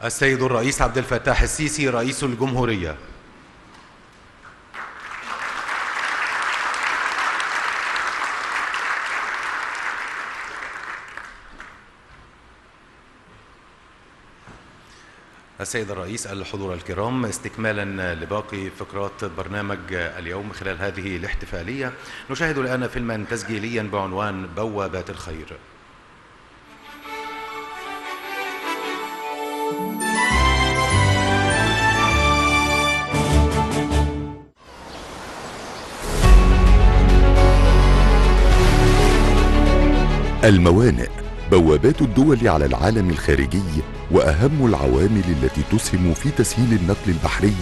السيد الرئيس عبد الفتاح السيسي رئيس الجمهورية. السيد الرئيس، الحضور الكرام، استكمالا لباقي فقرات برنامج اليوم خلال هذه الاحتفالية، نشاهد الآن فيلما تسجيليا بعنوان بوابات الخير. الموانئ بوابات الدول على العالم الخارجي وأهم العوامل التي تسهم في تسهيل النقل البحري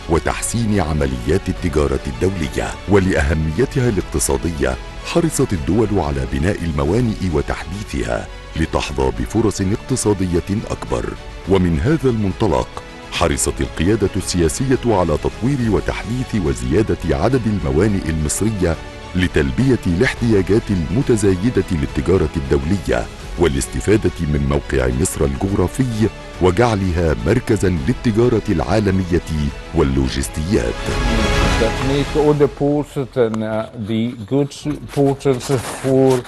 وتحسين عمليات التجارة الدولية. ولأهميتها الاقتصادية حرصت الدول على بناء الموانئ وتحديثها لتحظى بفرص اقتصادية أكبر. ومن هذا المنطلق حرصت القيادة السياسية على تطوير وتحديث وزيادة عدد الموانئ المصرية لتلبية الاحتياجات المتزايدة للتجارة الدولية والاستفادة من موقع مصر الجغرافي وجعلها مركزا للتجارة العالمية واللوجستيات. That make all the ports and the goods portals for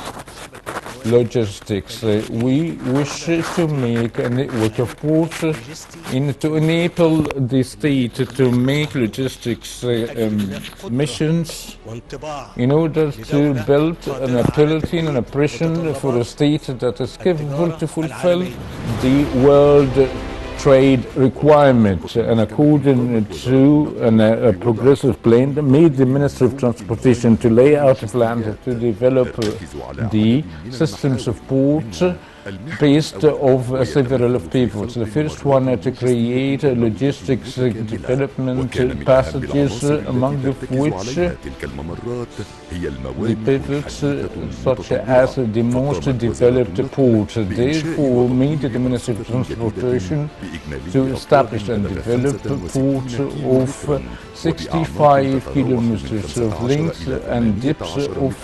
logistics. We wish to make a network of ports to enable the state to make logistics missions in order to build an ability and an impression for a state that is capable to fulfill the world trade requirement, and according to a progressive plan made the Ministry of Transportation to lay out a plan to develop the systems of ports based of several pivot. The first one to create logistics development passages, among which the pivots such as the most developed ports. Therefore, made the Ministry of Transportation to establish and develop ports of 65 kilometers of length and depths of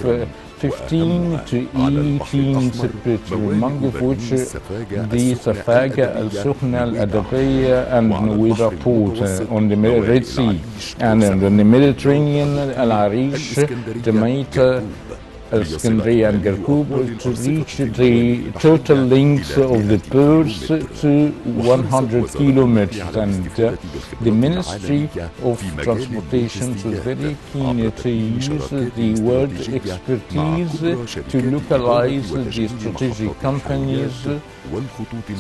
15 to 18 centimeters, among which the Safaga, Al Sukhna, Al Adabiyya and Nuweiba port on the Red Sea, and on the Mediterranean, Al Arish, Jamaica, Alexandria and Kirkuk, to reach the total length of the ports to 100 kilometers. And the Ministry of Transportation was very keen to use the world expertise to localize the strategic companies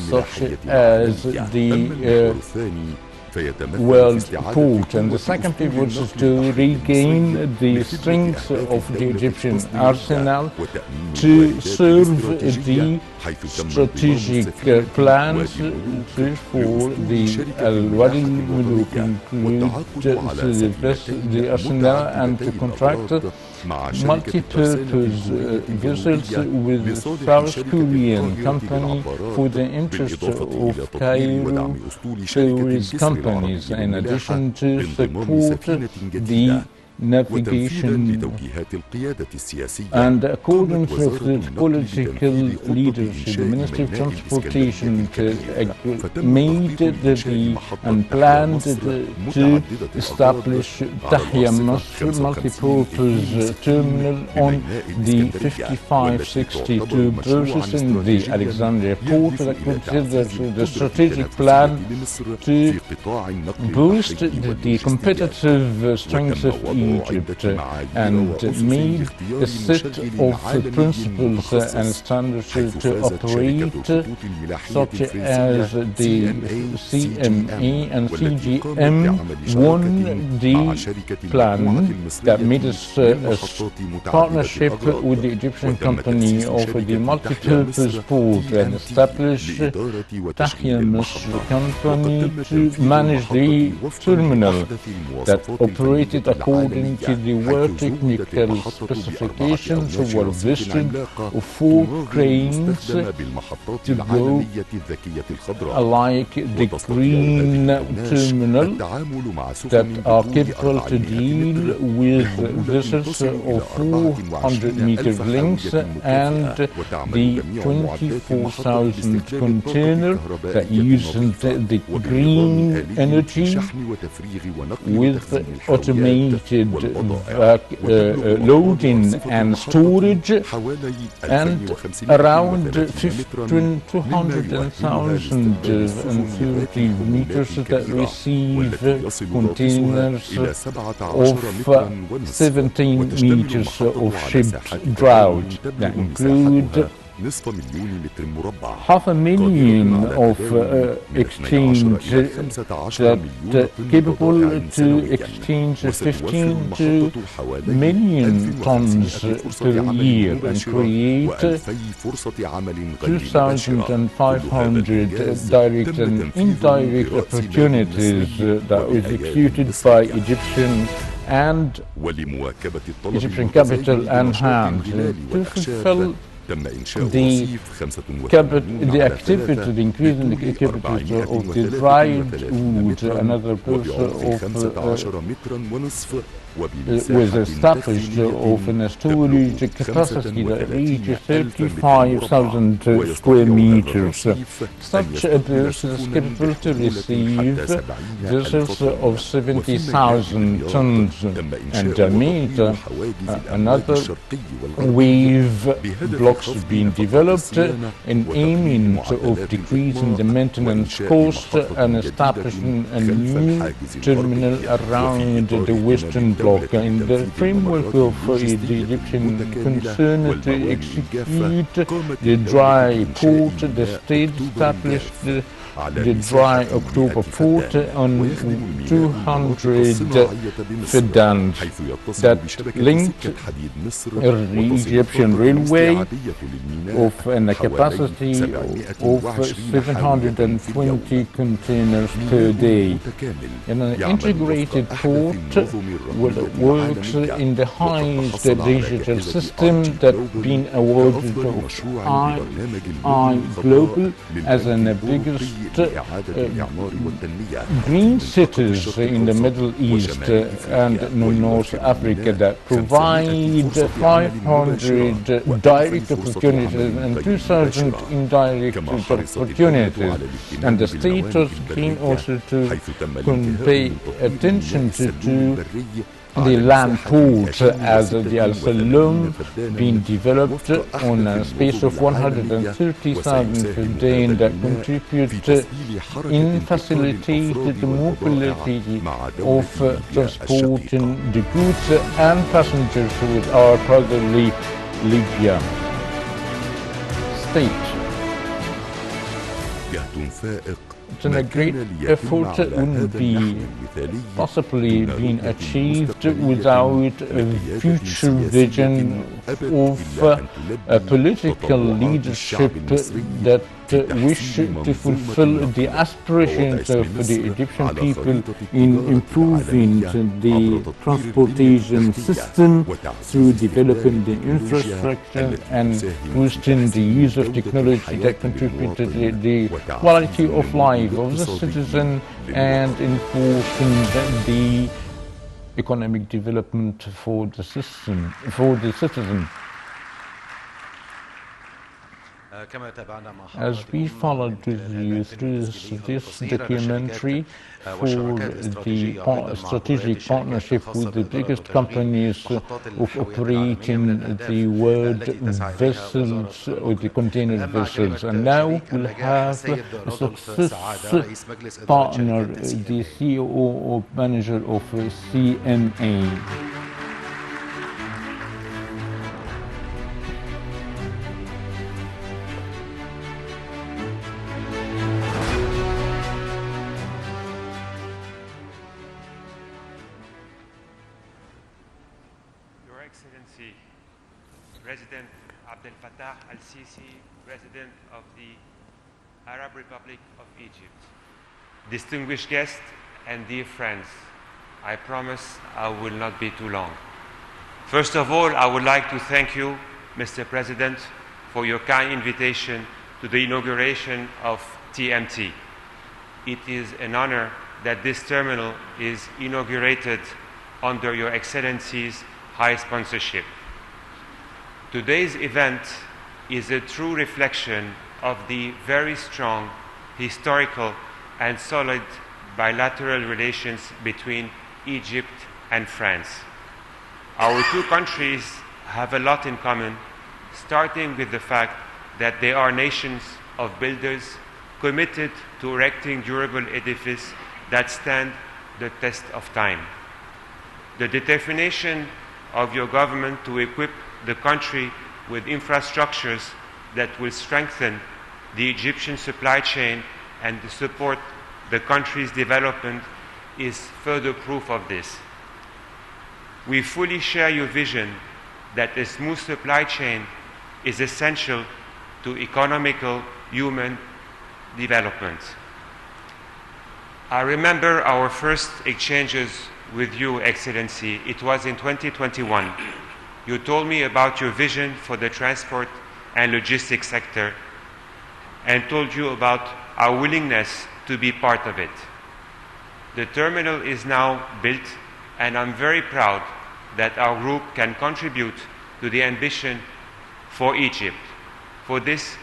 such as the world port. And the second pivot is to regain the strength of the Egyptian arsenal to serve the strategic plans for the Al-Wadi Muluk, the arsenal, and to contract multi-purpose vessels with the South Korean company for the interest of Cairo tourist companies, in addition to support the navigation. And according to the political leadership, the Ministry of Transportation made and planned to establish Tahya Masr multipurpose terminal on the 5562 berths in the Alexandria port, that considers the strategic plan to boost the competitive strength of Egypt and made a set of principles and standards to operate, such as the CMA and CGM, won the plan that made a partnership with the Egyptian company of the multipurpose port and established Tahya Masr company to manage the terminal that operated according according to the world technical specifications were listed 4 cranes to go like the green terminal that are capable to deal with vessels of 400-meter length and the 24,000 container that uses the green energy with automated loading and storage, and around 230 meters that receive containers of 17 meters of shipped draught that include 500,000 of exchange that capable to exchange 15 to million tons per year and create 2,500 direct and indirect opportunities that is executed by Egyptian capital and hand to fulfill the activity, the increasing the capacity of the dried wood. Another was established of a storage capacity that reaches 35,000 square meters. Such a berth is capable to receive vessels of 70,000 tons and diameter. Another wave blocks being developed in aiming of decreasing the maintenance cost and establishing a new terminal around the western bloc. In the framework of the Egyptian concern to execute the dry port, the state established the dry October port on 200 fidans that linked the Egyptian railway of a capacity of 720 containers per day. In an integrated port works in the highest digital system that been awarded to I Global as the biggest green cities in the Middle East and North Africa that provide 500 direct opportunities and 2,000 indirect opportunities. And the state is keen also to pay attention to the land port as the Al Salom being developed on a space of 130,000 per day that contribute in facilitate the mobility of transporting the goods and passengers with our brotherly Libya state. And a great effort wouldn't be possibly being achieved without a future vision of a political leadership that wish to fulfill the aspirations of the Egyptian people in improving the transportation system through developing the infrastructure and boosting the use of technology that contribute to the quality of life of the citizen and enforcing the economic development for the citizen. As we followed you through this documentary for the strategic partnership with the biggest companies of operating the world vessels or the container vessels, and now we'll have a success partner, the CEO or manager of CMA. President Abdel Fattah al-Sisi, President of the Arab Republic of Egypt, distinguished guests and dear friends, I promise I will not be too long. First of all, I would like to thank you, Mr. President, for your kind invitation to the inauguration of TMT. It is an honor that this terminal is inaugurated under Your Excellency's high sponsorship. Today's event is a true reflection of the very strong, historical, and solid bilateral relations between Egypt and France. Our two countries have a lot in common, starting with the fact that they are nations of builders committed to erecting durable edifices that stand the test of time. The determination of your government to equip the country with infrastructures that will strengthen the Egyptian supply chain and to support the country's development is further proof of this. We fully share your vision that a smooth supply chain is essential to economical human development. I remember our first exchanges with you, Excellency. It was in 2021. You told me about your vision for the transport and logistics sector and told you about our willingness to be part of it. The terminal is now built, and I'm very proud that our group can contribute to the ambition for Egypt. For this,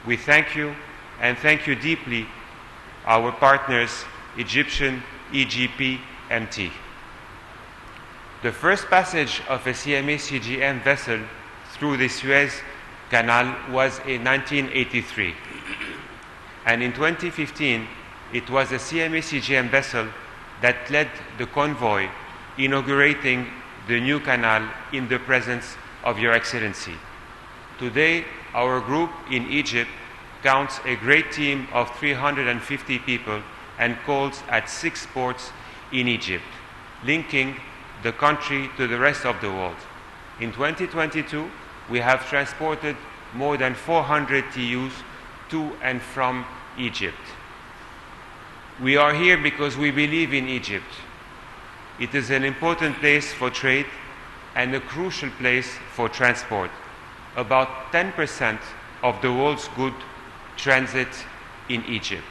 we thank you, and thank you deeply, our partners, Egyptian EGP MT. The first passage of a CMA CGM vessel through the Suez Canal was in 1983. And in 2015, it was a CMA CGM vessel that led the convoy inaugurating the new canal in the presence of Your Excellency. Today, our group in Egypt counts a great team of 350 people and calls at 6 ports in Egypt, linking the country to the rest of the world. In 2022, we have transported more than 400 TEUs to and from Egypt. We are here because we believe in Egypt. It is an important place for trade and a crucial place for transport. About 10% of the world's goods transit in Egypt.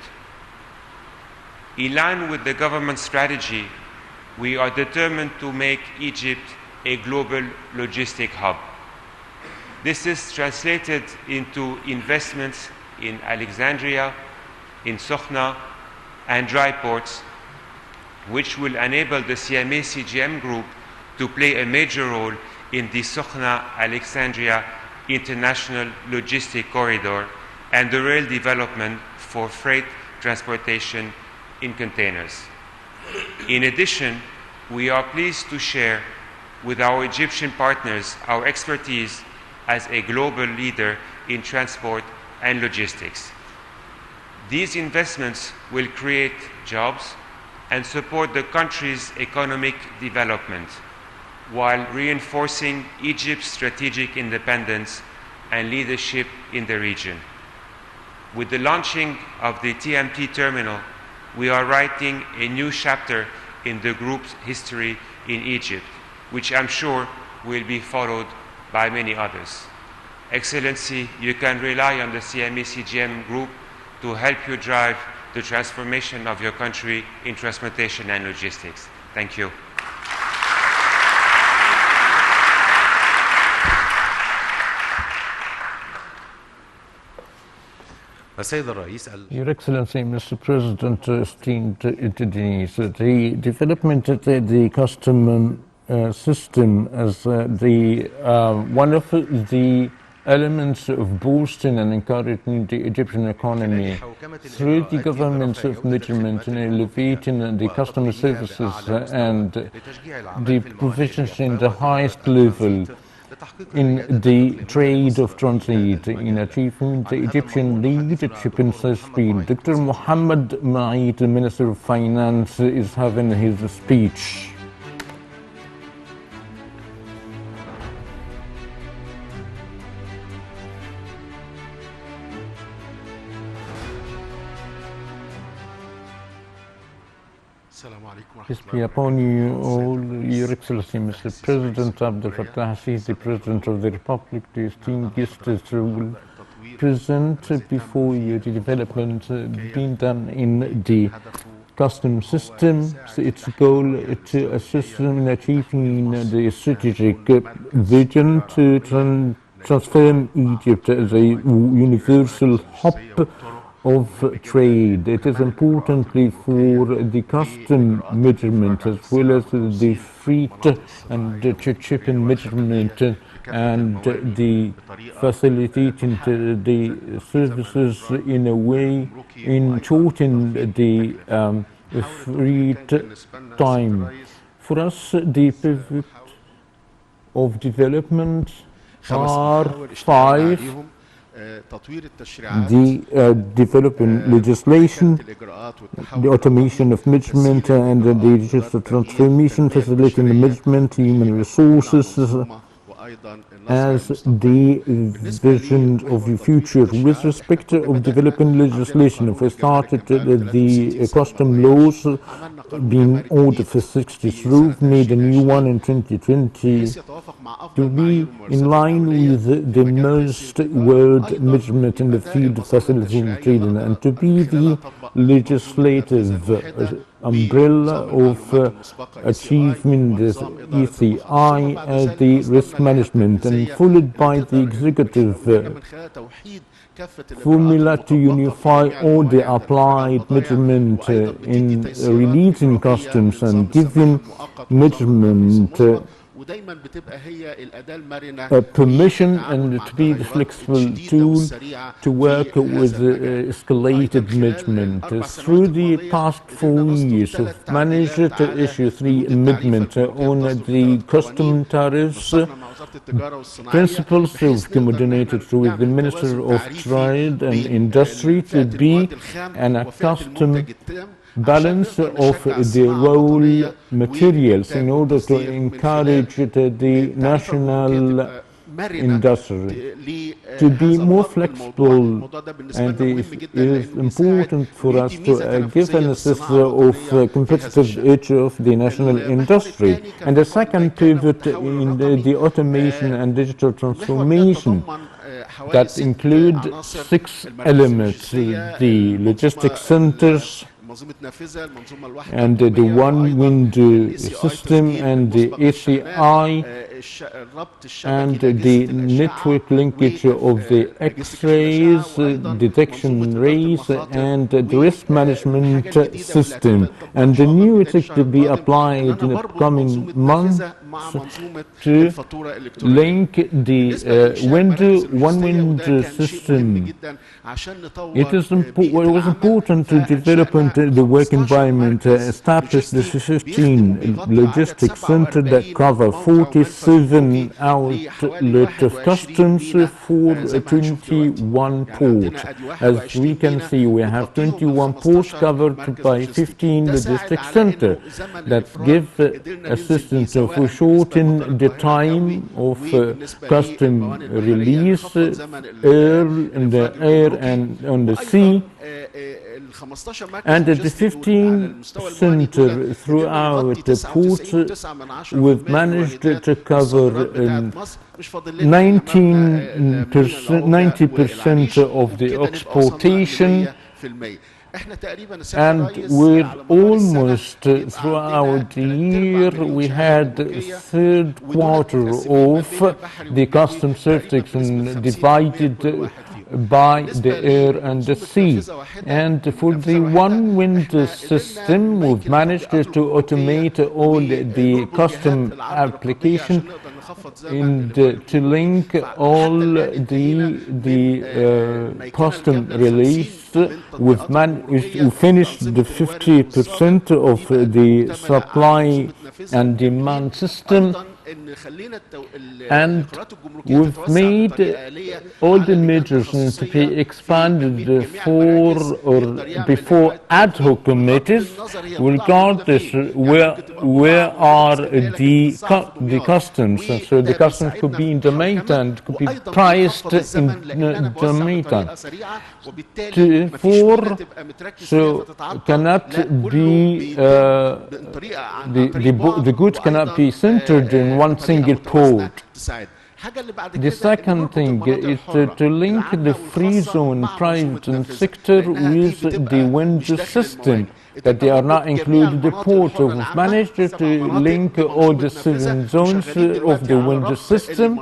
In line with the government strategy, we are determined to make Egypt a global logistic hub. This is translated into investments in Alexandria, in Sokhna, and dry ports, which will enable the CMA CGM group to play a major role in the Sokhna-Alexandria International Logistic Corridor and the rail development for freight transportation in containers. In addition, we are pleased to share with our Egyptian partners our expertise as a global leader in transport and logistics. These investments will create jobs and support the country's economic development while reinforcing Egypt's strategic independence and leadership in the region. With the launching of the TMT terminal, we are writing a new chapter in the group's history in Egypt, which I'm sure will be followed by many others. Excellency, you can rely on the CMA CGM group to help you drive the transformation of your country in transportation and logistics. Thank you. Your Excellency, Mr. President, esteemed attendees, the development of the custom system as one of the elements of boosting and encouraging the Egyptian economy through the government's measurement in elevating the customer services and the proficiency in the highest level in the trade of transit in achieving the Egyptian leadership in such field. Dr. Mohammed Maid, the Minister of Finance, is having his speech. Peace be upon you all, Your Excellency, Mr. President Abdel Fattah Sisi, President of the Republic, the esteemed guests who will present before you the development being done in the custom system. Its goal to assist in achieving the strategic vision to transform Egypt as a universal hub of trade. It is importantly for the custom measurement as well as the freight and shipping measurement and the facilitating the services in a way in shortening the freight time. For us, the pivot of development are 5. The developing legislation, the automation of management and the digital transformation, facilitating the management, human resources, as the vision of the future. With respect of developing legislation, we started the custom laws being ordered for 63, made a new one in 2020 to be in line with the most world measurement in the field of facilitating trading and to be the legislative umbrella of achievement as ECI as the risk management and followed by the executive formula to unify all the applied measurement in releasing customs and giving measurement permission and to be the flexible tool to work with escalated management. Through the past 4 years, we've managed to issue 3 amendments on the custom tariffs principles. We've coordinated with the Minister of Trade and Industry to be an custom balance of the raw materials in order to encourage the national industry to be more flexible, and it is important for us to give an assist of competitive edge of the national industry. And the second pivot in the automation and digital transformation that include 6 elements: the logistics centers, and the one-window system and the ACI and the network linkage of the X-rays, detection rays and the risk management system. And the new is to be applied in the coming months to link the one-window system. It was important to develop the work environment, establish the 15 logistics centers that cover 47 outlets of customs for 21 ports. As we can see, we have 21 ports covered by 15 logistics centers that give assistance for shorten the time of custom release, in the air and on the sea. And the 15 centers throughout the port, we've managed to cover 90% of the exportation, and we're almost throughout the year we had third quarter of the custom services divided by the air and the sea. And for the one-window system, we've managed to automate all the custom application and to link all the custom release. We've finished the 50% of the supply and demand system, And we've made all the measures to be expanded for or before ad hoc committees, regardless where are the customs. So the customs could be in the meantime, could be priced in the meantime. Therefore, so cannot be the goods cannot be centered in one single port. The second thing is to link the free zone private sector with the window system, that they are not included the port. So we've managed to link all the 7 zones of the window system,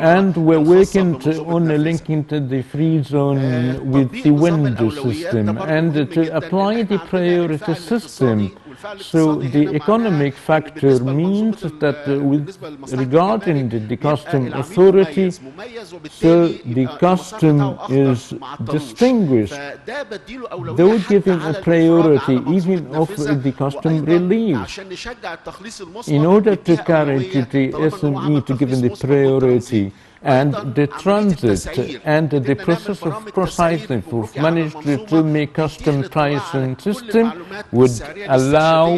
and we're working on linking the free zone with the window system and to apply the priority system. So the economic factor means that regarding the custom authority, so the custom is distinguished, though giving a priority even of the custom relief. In order to guarantee the SME to give the priority and the transit and the process of processing, we've managed to make custom pricing system would allow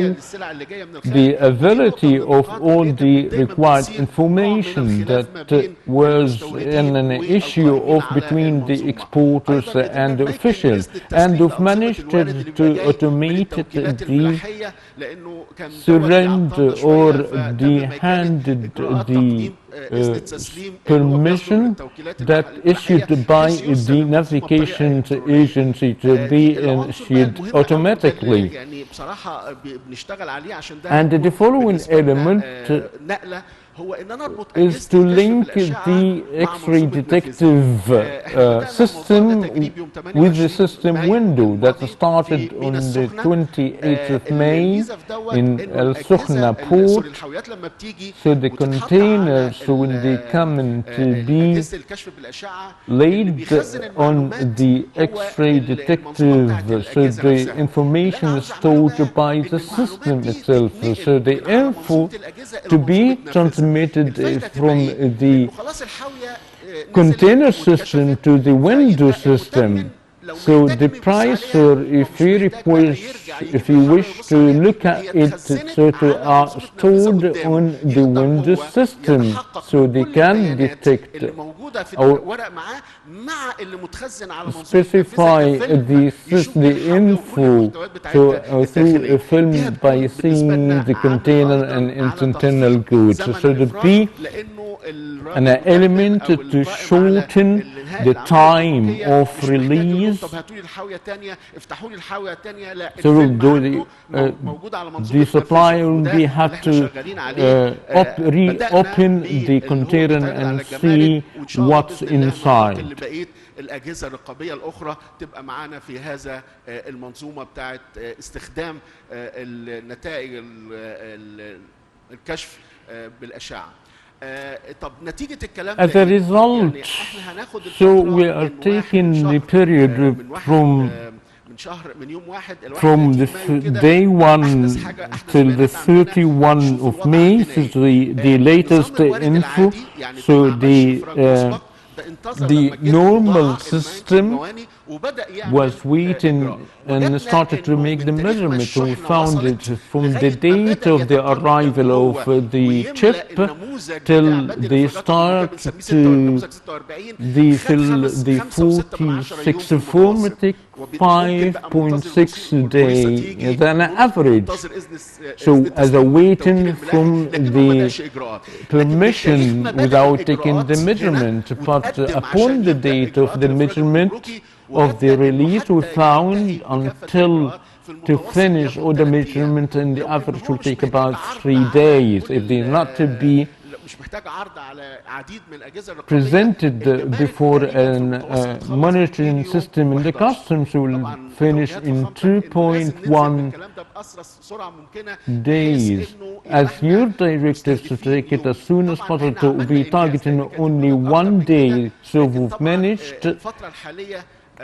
the availability of all the required information that was an issue of between the exporters and the officials, and we've managed to automate the surrender or the handed the permission that issued by the navigation agency to be issued automatically. And the following element is to link the X-ray detective system with the system window that started on the 28th of May in Al Sukhna port. So the containers, when they come in to be laid on the X-ray detective, so the information is stored by the system itself. So the info to be transmitted from the container system to the window system. So the price, or if you wish to look at it, so to are stored on the window system, so they can detect or specify the info through a film by seeing the container and its internal goods. So the B an element to shorten the time of release. So the supplier will have to reopen the container and see what's inside. الأجهزة الرقابية الأخرى تبقى معانا في هذا المنظومة بتاعت استخدام النتائج الكشف بالأشعة. As a result, so we are taking the period from the day 1 till the 31 of May, so the latest info. So the normal system was waiting and started to make the measurement. We found it from the date of the arrival of the chip till they start to fill the 46 formatic 5.6 days an average. So as a waiting from the permission without taking the measurement, but upon the date of the measurement of the release, we found until to finish all the measurement, and the average will take about 3 days. If they're not to be presented before a monitoring system in the customs, will finish in 2.1 days. As your directives to take it as soon as possible, to be targeting only 1 day, so we've managed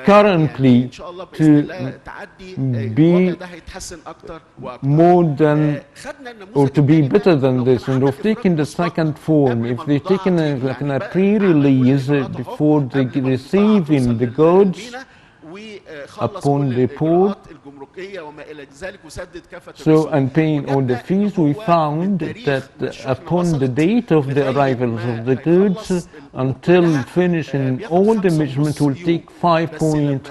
currently إن شاء الله بإذن الله to تعدي be الوضع ده هيتحسن أكتر وأكتر. more than خدنا or النموذج to be التاني ده، better than لو this, كان and عندك of taking إخراج the مسبق second form, قبل if ما they البضاعة taken تيجي، like in يعني a بقى pre-release عمل كل before إجراءاته the قبل ما البضاعة receiving the توصل goods للمينا، وخلص upon كل the port. الإجراءات الجمركية وما إلى ذلك وسدد كافة So, الرسوم. and paying all the وجدنا إن fees, we هو found من تاريخ that ما الشحنة upon the وصلت date of the لغاية arrivals ما of the goods, هيخلص الأمور until كلها finishing بياخد all the 5.5 measurement will يوم. take بس لما 5.5 جينا a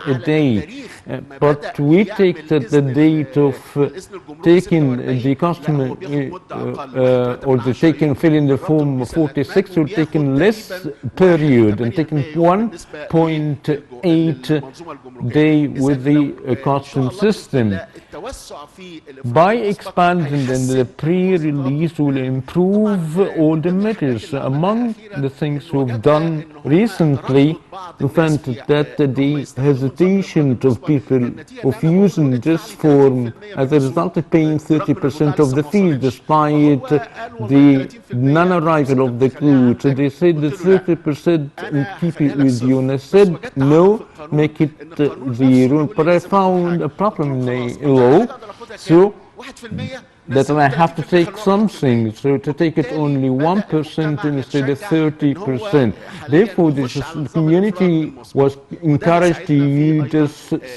على day. التاريخ ما But بدأ we take يعمل that the date of الإذن الجمركي taking 46، the لا customer هو بياخد مدة أقل، or the taking filling the form 46 will take in less period and taking 1.8 day with the custom system. By expanding the pre-release will improve all the matters. Among the things we've done recently, we found that the hesitation of people of using this form as a result of paying 30% of the fees despite the non-arrival of the goods. They said the 30% and keep it with you, and I said no, make it the rule. But I found a problem in the law, so that I have to take something, so to take it only 1% instead of 30%. Therefore, the community was encouraged to use this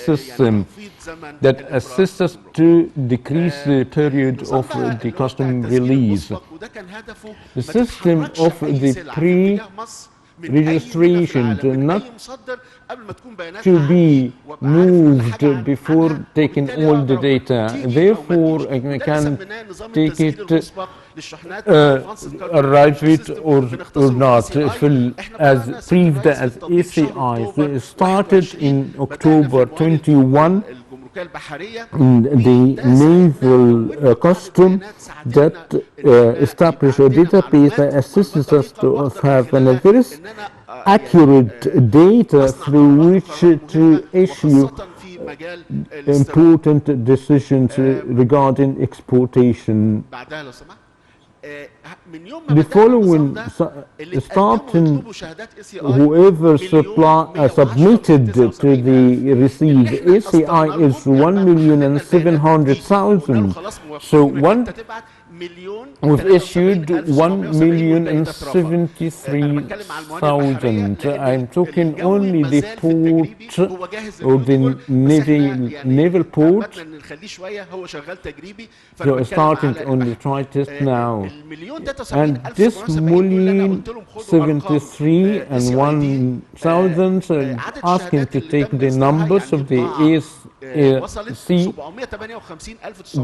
system that assists us to decrease the period of the custom release. The system of the pre-registration not to be moved before taking all the data. Therefore, I can take it, arrive it or not. As proved as ACI, it started in October 21. The naval custom that established a database that assists us to have a very accurate data through which to issue important decisions regarding exportation. The following, starting whoever submitted to the receive ACI is 1,700,000. So we've issued 1,073,000. I'm talking only the port or the naval port. So starting on the try test now. And this 1,073 and 1,000 asking to take the numbers of the ASC.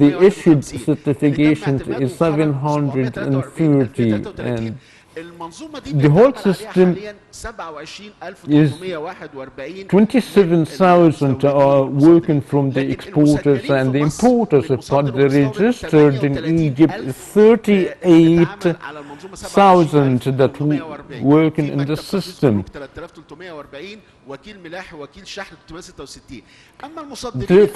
The issued certification is 730, and the whole system is 27,000 are working from the exporters and the importers, but the registered in Egypt is 38,000 that working in the system.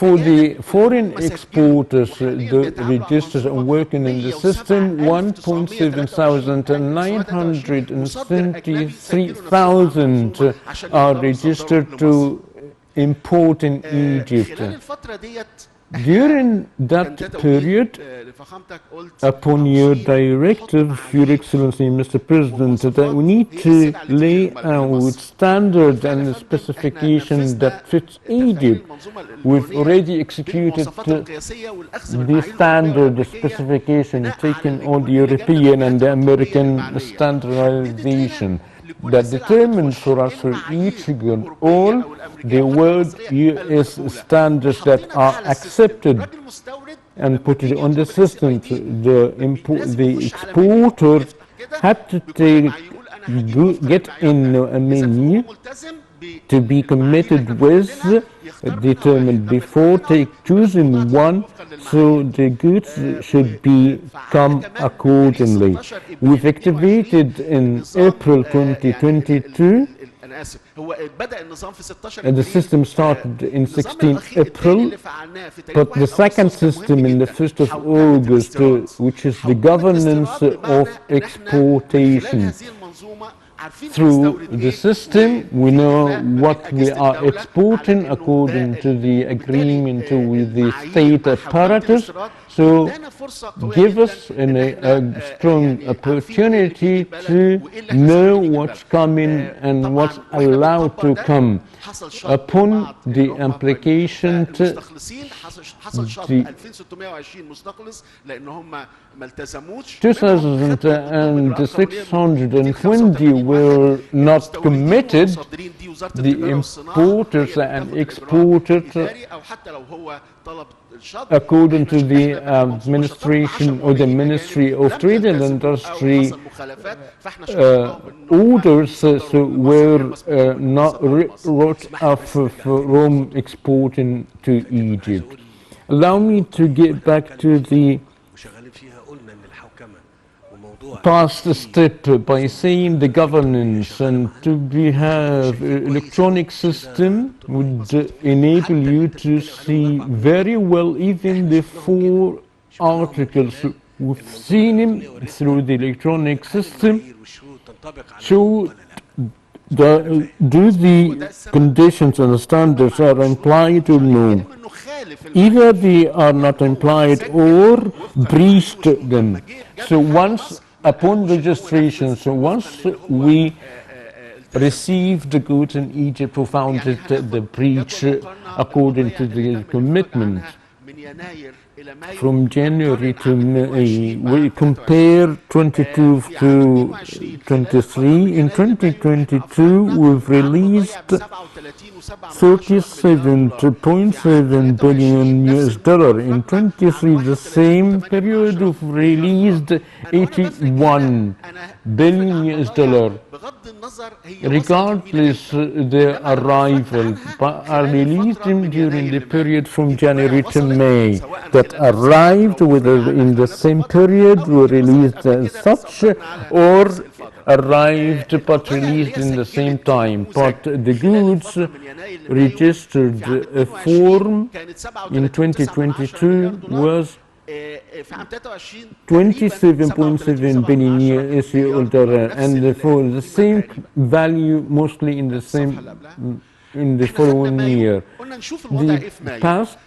For the foreign exporters, the registers are working in the system 1,773,000 are registered to import in Egypt. During that period, upon your directive, Your Excellency, Mr. President, that we need to lay out standards and specifications that fits Egypt. We've already executed the standard specification, taking all the European and the American standardization that determined for us for each good all the world US standards that are accepted and put it on the system. The exporter had to get in a menu to be committed with, determined before choosing one, so the goods should come accordingly. We've activated in April 2022, and the system started in 16 April, but the second system in the 1st of August, which is the governance of exportation. through the system. We know what we are exporting according to the agreement with the state apparatus. So give us a strong opportunity to know what's coming and what's allowed to come. Upon the application to the 2,620 were not committed. The importers and exporters, according to the administration or the Ministry of Trade and Industry orders, were not wrote off from exporting to Egypt. Allow me to get back to the past step by saying the governance, and to have electronic system would enable you to see very well even the 4 articles. We've seen him through the electronic system. So do the conditions and the standards are implied or no? Either they are not implied or breached them. So once upon registration, so once we received the goods in Egypt, we found the breach according to the commitment. From January to May, we compare 22 to 23. In 2022, we've released 37.7 billion US dollar. In 23, the same period, we've released 81 billion US dollar. Regardless their arrival, but are released during the period from January to May. That arrived, whether in the same period were released as such, or arrived but released in the same time. But the goods registered a form in 2022 was 27.7 billion US dollar, and for the same value mostly in the following year. The past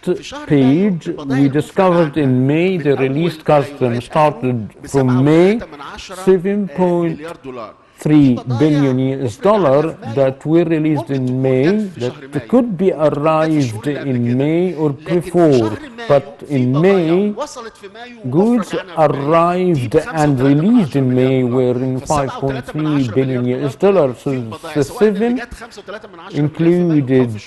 page, we discovered in May the released custom started from May, 7.3 billion US dollar that were released in May, that could be arrived in May or before, but in May, goods arrived and released in May were in 5.3 billion US dollars. So the 7 included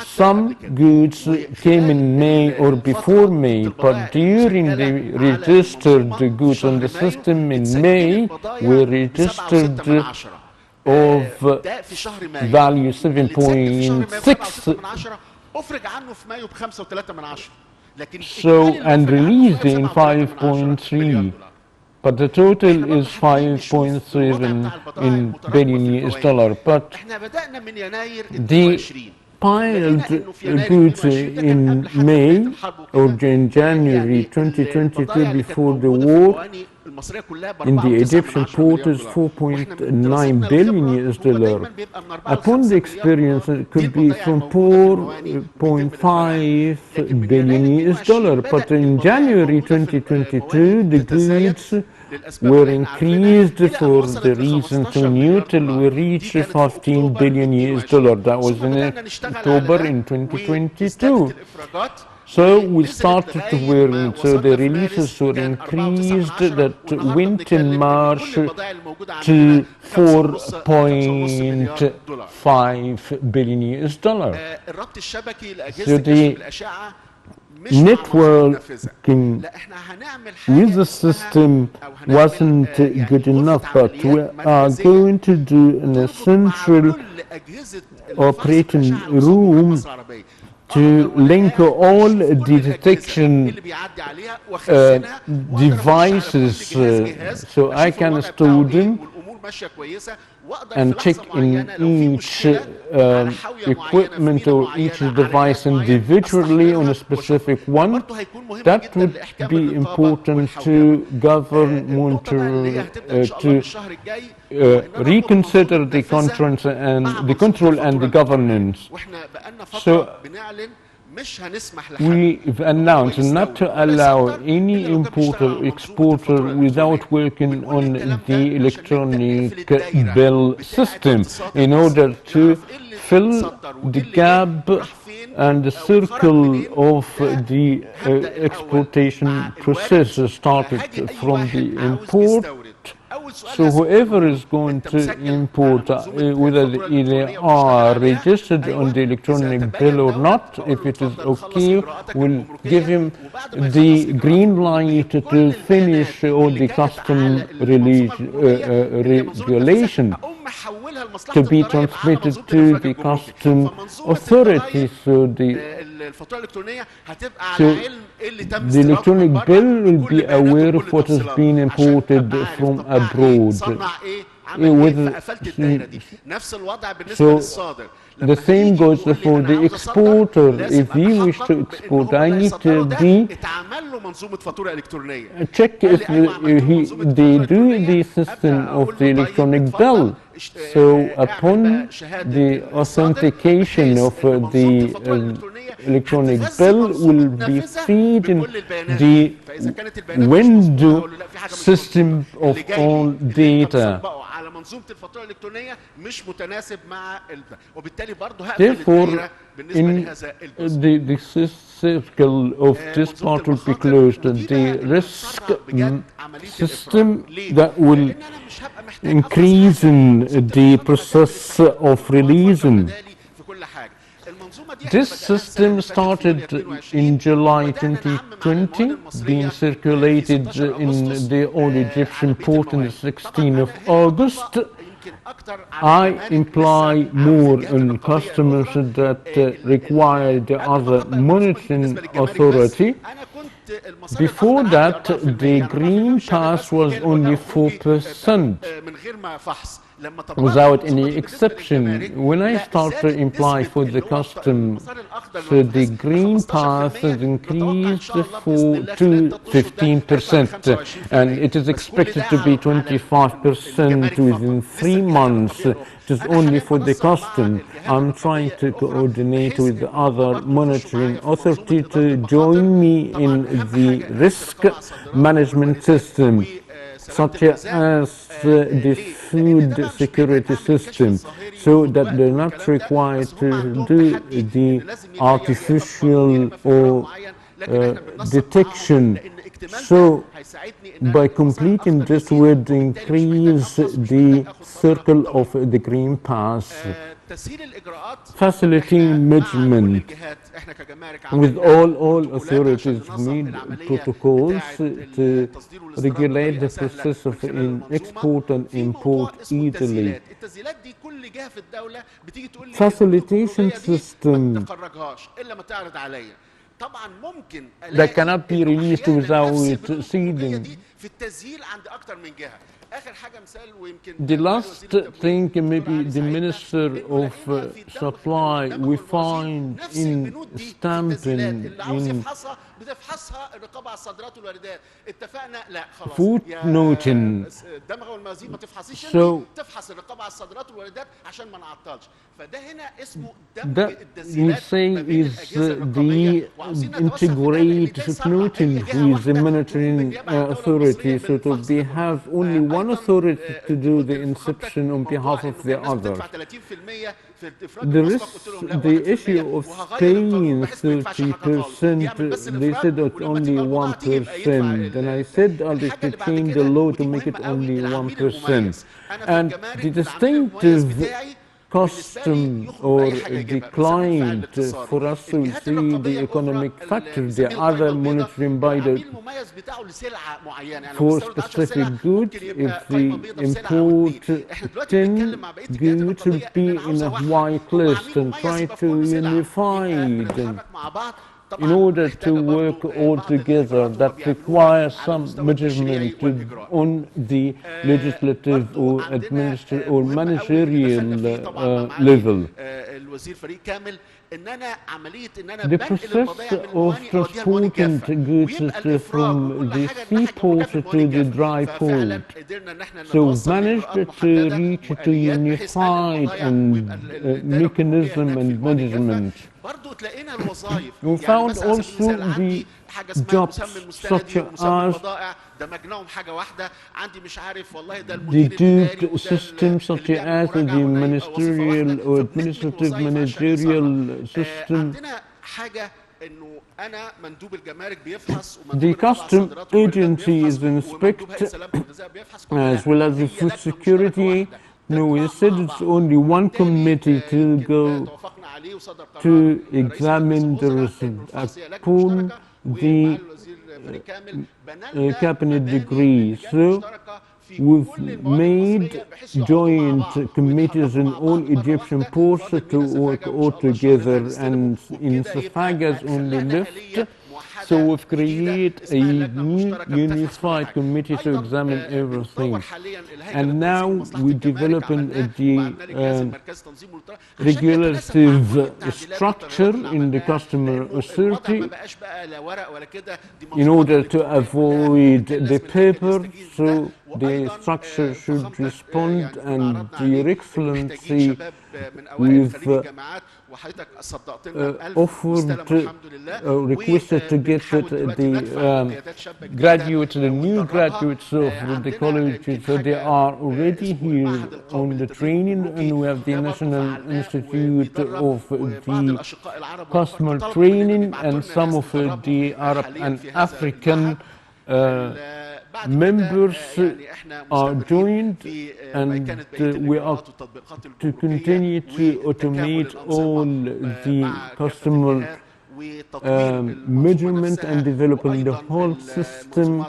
some goods came in May or before May, but during the registered goods on the system in May were registered of value 7.6. So, and released in 5.3, but the total is 5.7 in billion US dollar. But the piled goods in May or in January 2022 before the war in the Egyptian port is 4.9 billion US dollar. Upon the experience, it could be from 4.5 billion US dollar. But in January 2022, the goods were increased for the reason to new till we reached 15 billion US dollar. That was in October in 2022. So we started to wear it. So the releases were increased that went in March to 4.5 billion US dollar. So the networking with the system wasn't good enough, but we are going to do an essential operating room to link all the detection devices, so I can store them and check in each equipment or each device individually on a specific one. That would be important to govern, monitor, to reconsider the control and the governance. So we've announced not to allow any importer or exporter without working on the electronic bill system in order to fill the gap and the circle of the exportation process started from the import. So whoever is going to import, whether they are registered on the electronic bill or not, if it is okay, we'll give him the green light to finish all the custom regulation to be transmitted to the custom authorities. So the electronic bill will be aware of what has been imported from abroad. So the same goes for the exporter. If we wish to export, I need to check if they do the system of the electronic bill. So upon the authentication of the electronic bill will be feeding the window system of all data. Therefore, in the circle of this part will be closed. The risk system that will increase in the process of releasing. This system started in July 2020, being circulated in the old Egyptian port on the 16th of August. I imply more on customers that require the other monitoring authority. Before that, the green pass was only 4%. Without any exception. When I start to imply for the custom, so the green pass is increased to 15%, and it is expected to be 25% within 3 months. It is only for the custom. I'm trying to coordinate with the other monitoring authority to join me in the risk management system, such as the food security system, so that they're not required to do the artificial or detection. So by completing this would increase the circle of the green pass, facilitating management with all authorities need protocols to regulate the process of export and import easily. Facilitation system that cannot be released without seeding. The last thing, maybe the Minister of Supply, we find in stamping, in footnoting. So that we say is the integrate footnoting with the monitoring authority, so to have only one authority to do the inspection on behalf of the other. The issue of paying 30%, they said that only 1%, and I said I'll change the law to make it only 1%. And the distinctive custom or the client for us to see the economic factor, the other monitoring by the for specific goods. If the import 10 goods will be in a white list and try to unify them. in order to work all together, that requires some measurement on the legislative or administrative or managerial level. The process of transporting goods from the seaport to the dry port, so managed to reach to unified mechanism and management. We found also the jobs such as the duped systems such as the ministerial or administrative managerial system. The custom agency is inspect as well as the food security. No, instead it's only one committee to go to examine the result upon the cabinet degree. So we've made joint committees in all Egyptian ports to work all together, and in Safagas only left. So we've created a new unified committee to examine everything. And now we're developing the regulative structure in the customer authority in order to avoid the paper. So the structure should respond, and Your Excellency, we've offered, requested to get the graduates, the new graduates of the colleges, so they are already here on the training, and we have the National Institute of the Customer Training, and some of the Arab and African members are joined, and we are to continue to automate all the customer measurement and developing the whole system,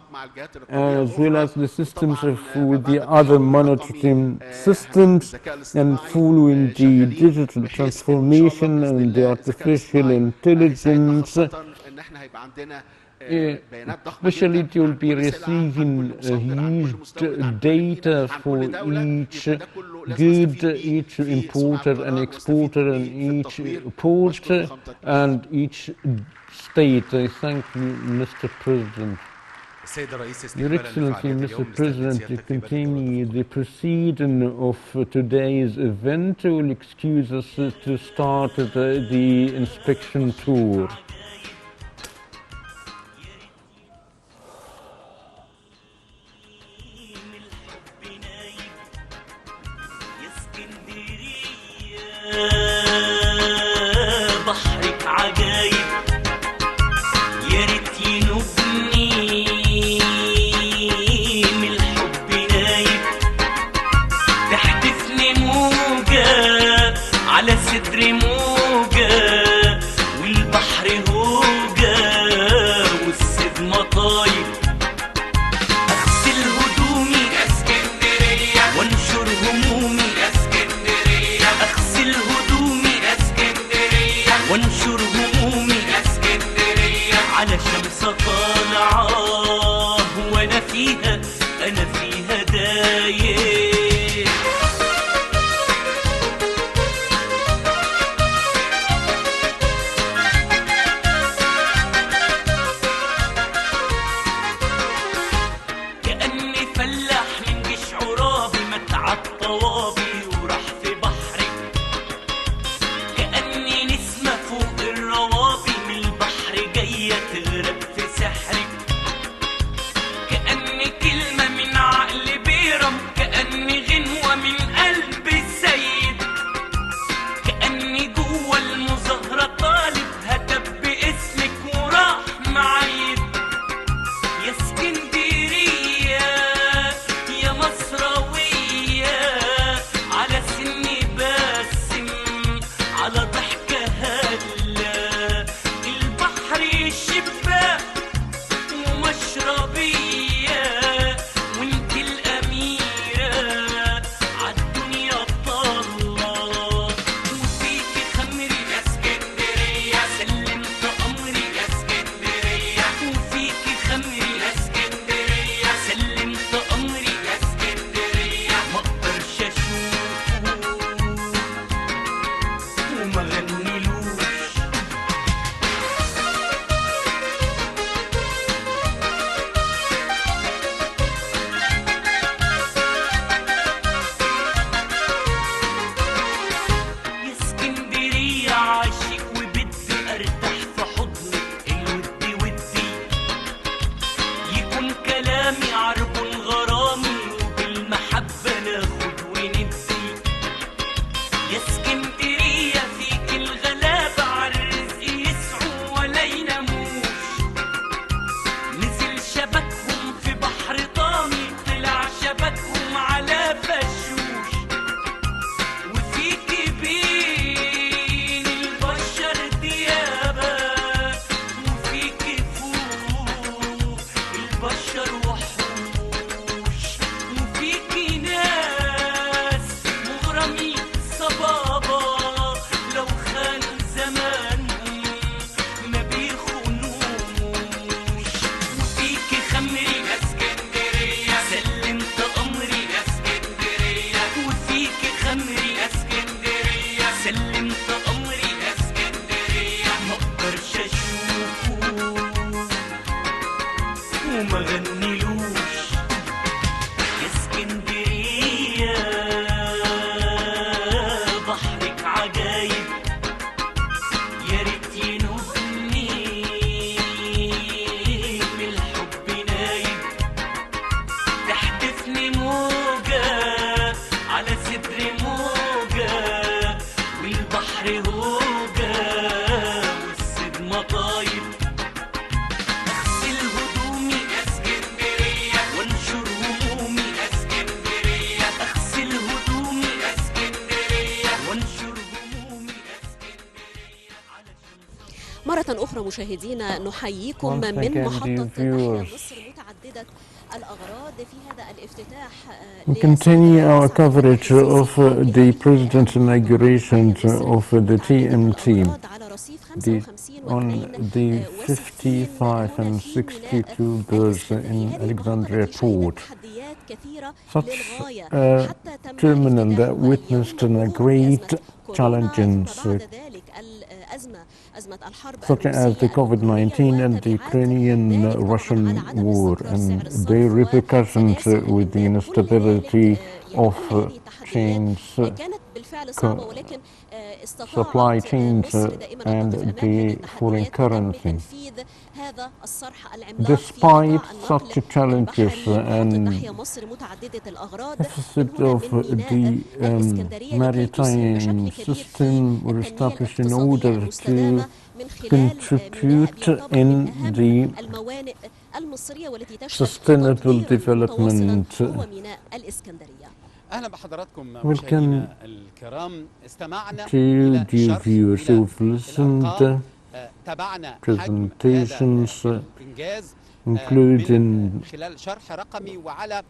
as well as the systems with the other monitoring systems, and following the digital transformation and the artificial intelligence. Especially it will be receiving huge data for each good, each importer and exporter, and each port and each state. I thank you, Mr. President. Your Excellency, Mr. President, to continue the proceeding of today's event, will excuse us to start the inspection tour. بحرك عجايب يا ريت ينوبني من الحب نايب تحدفني موجة على صدري موجة والبحر هوجة والصيد مطايب أغسل هدومي يا اسكندرية وانشر همومي يا اسكندرية أغسل هدومي يا اسكندرية وانشر همومي يا اسكندرية على شمس طالعة وانا فيها دايب كأني فلاح من جيش عرابي متعب طوابي وراح في بحري كأني نسمة فوق الروابي من البحر جاية تغرق في سحري كأنك وما غنلوش يا اسكندرية بحرك عجايب يا ريت ينوبني من الحب نايب تحدفني موجة على صدري موجة والبحر هوجة والصيد مطايب اغسل هدومي يا اسكندرية وانشر همومي يا اسكندرية اغسل هدومي يا اسكندرية وانشر همومي يا اسكندرية مرة أخرى مشاهدينا نحييكم Once من again, محطة dear تحيا viewers. مصر متعددة الأغراض في هذا الافتتاح. We continue our coverage of the President's inauguration of the TMT on the 55 and 62 berths in Alexandria port. Such a terminal that witnessed great challenges such as the COVID-19 and the Ukrainian-Russian war and their repercussions with the instability of chains, supply chains and the foreign currency. Despite such challenges and deficit of the maritime system were established in order to contribute in the sustainable development. أهلا بحضراتكم Welcome مشاهدينا الكرام. استمعنا to إلى dear شرح viewers إلى who've listened الأرقام. تابعنا حجم presentations هذا الإنجاز including من خلال شرح رقمي وعلى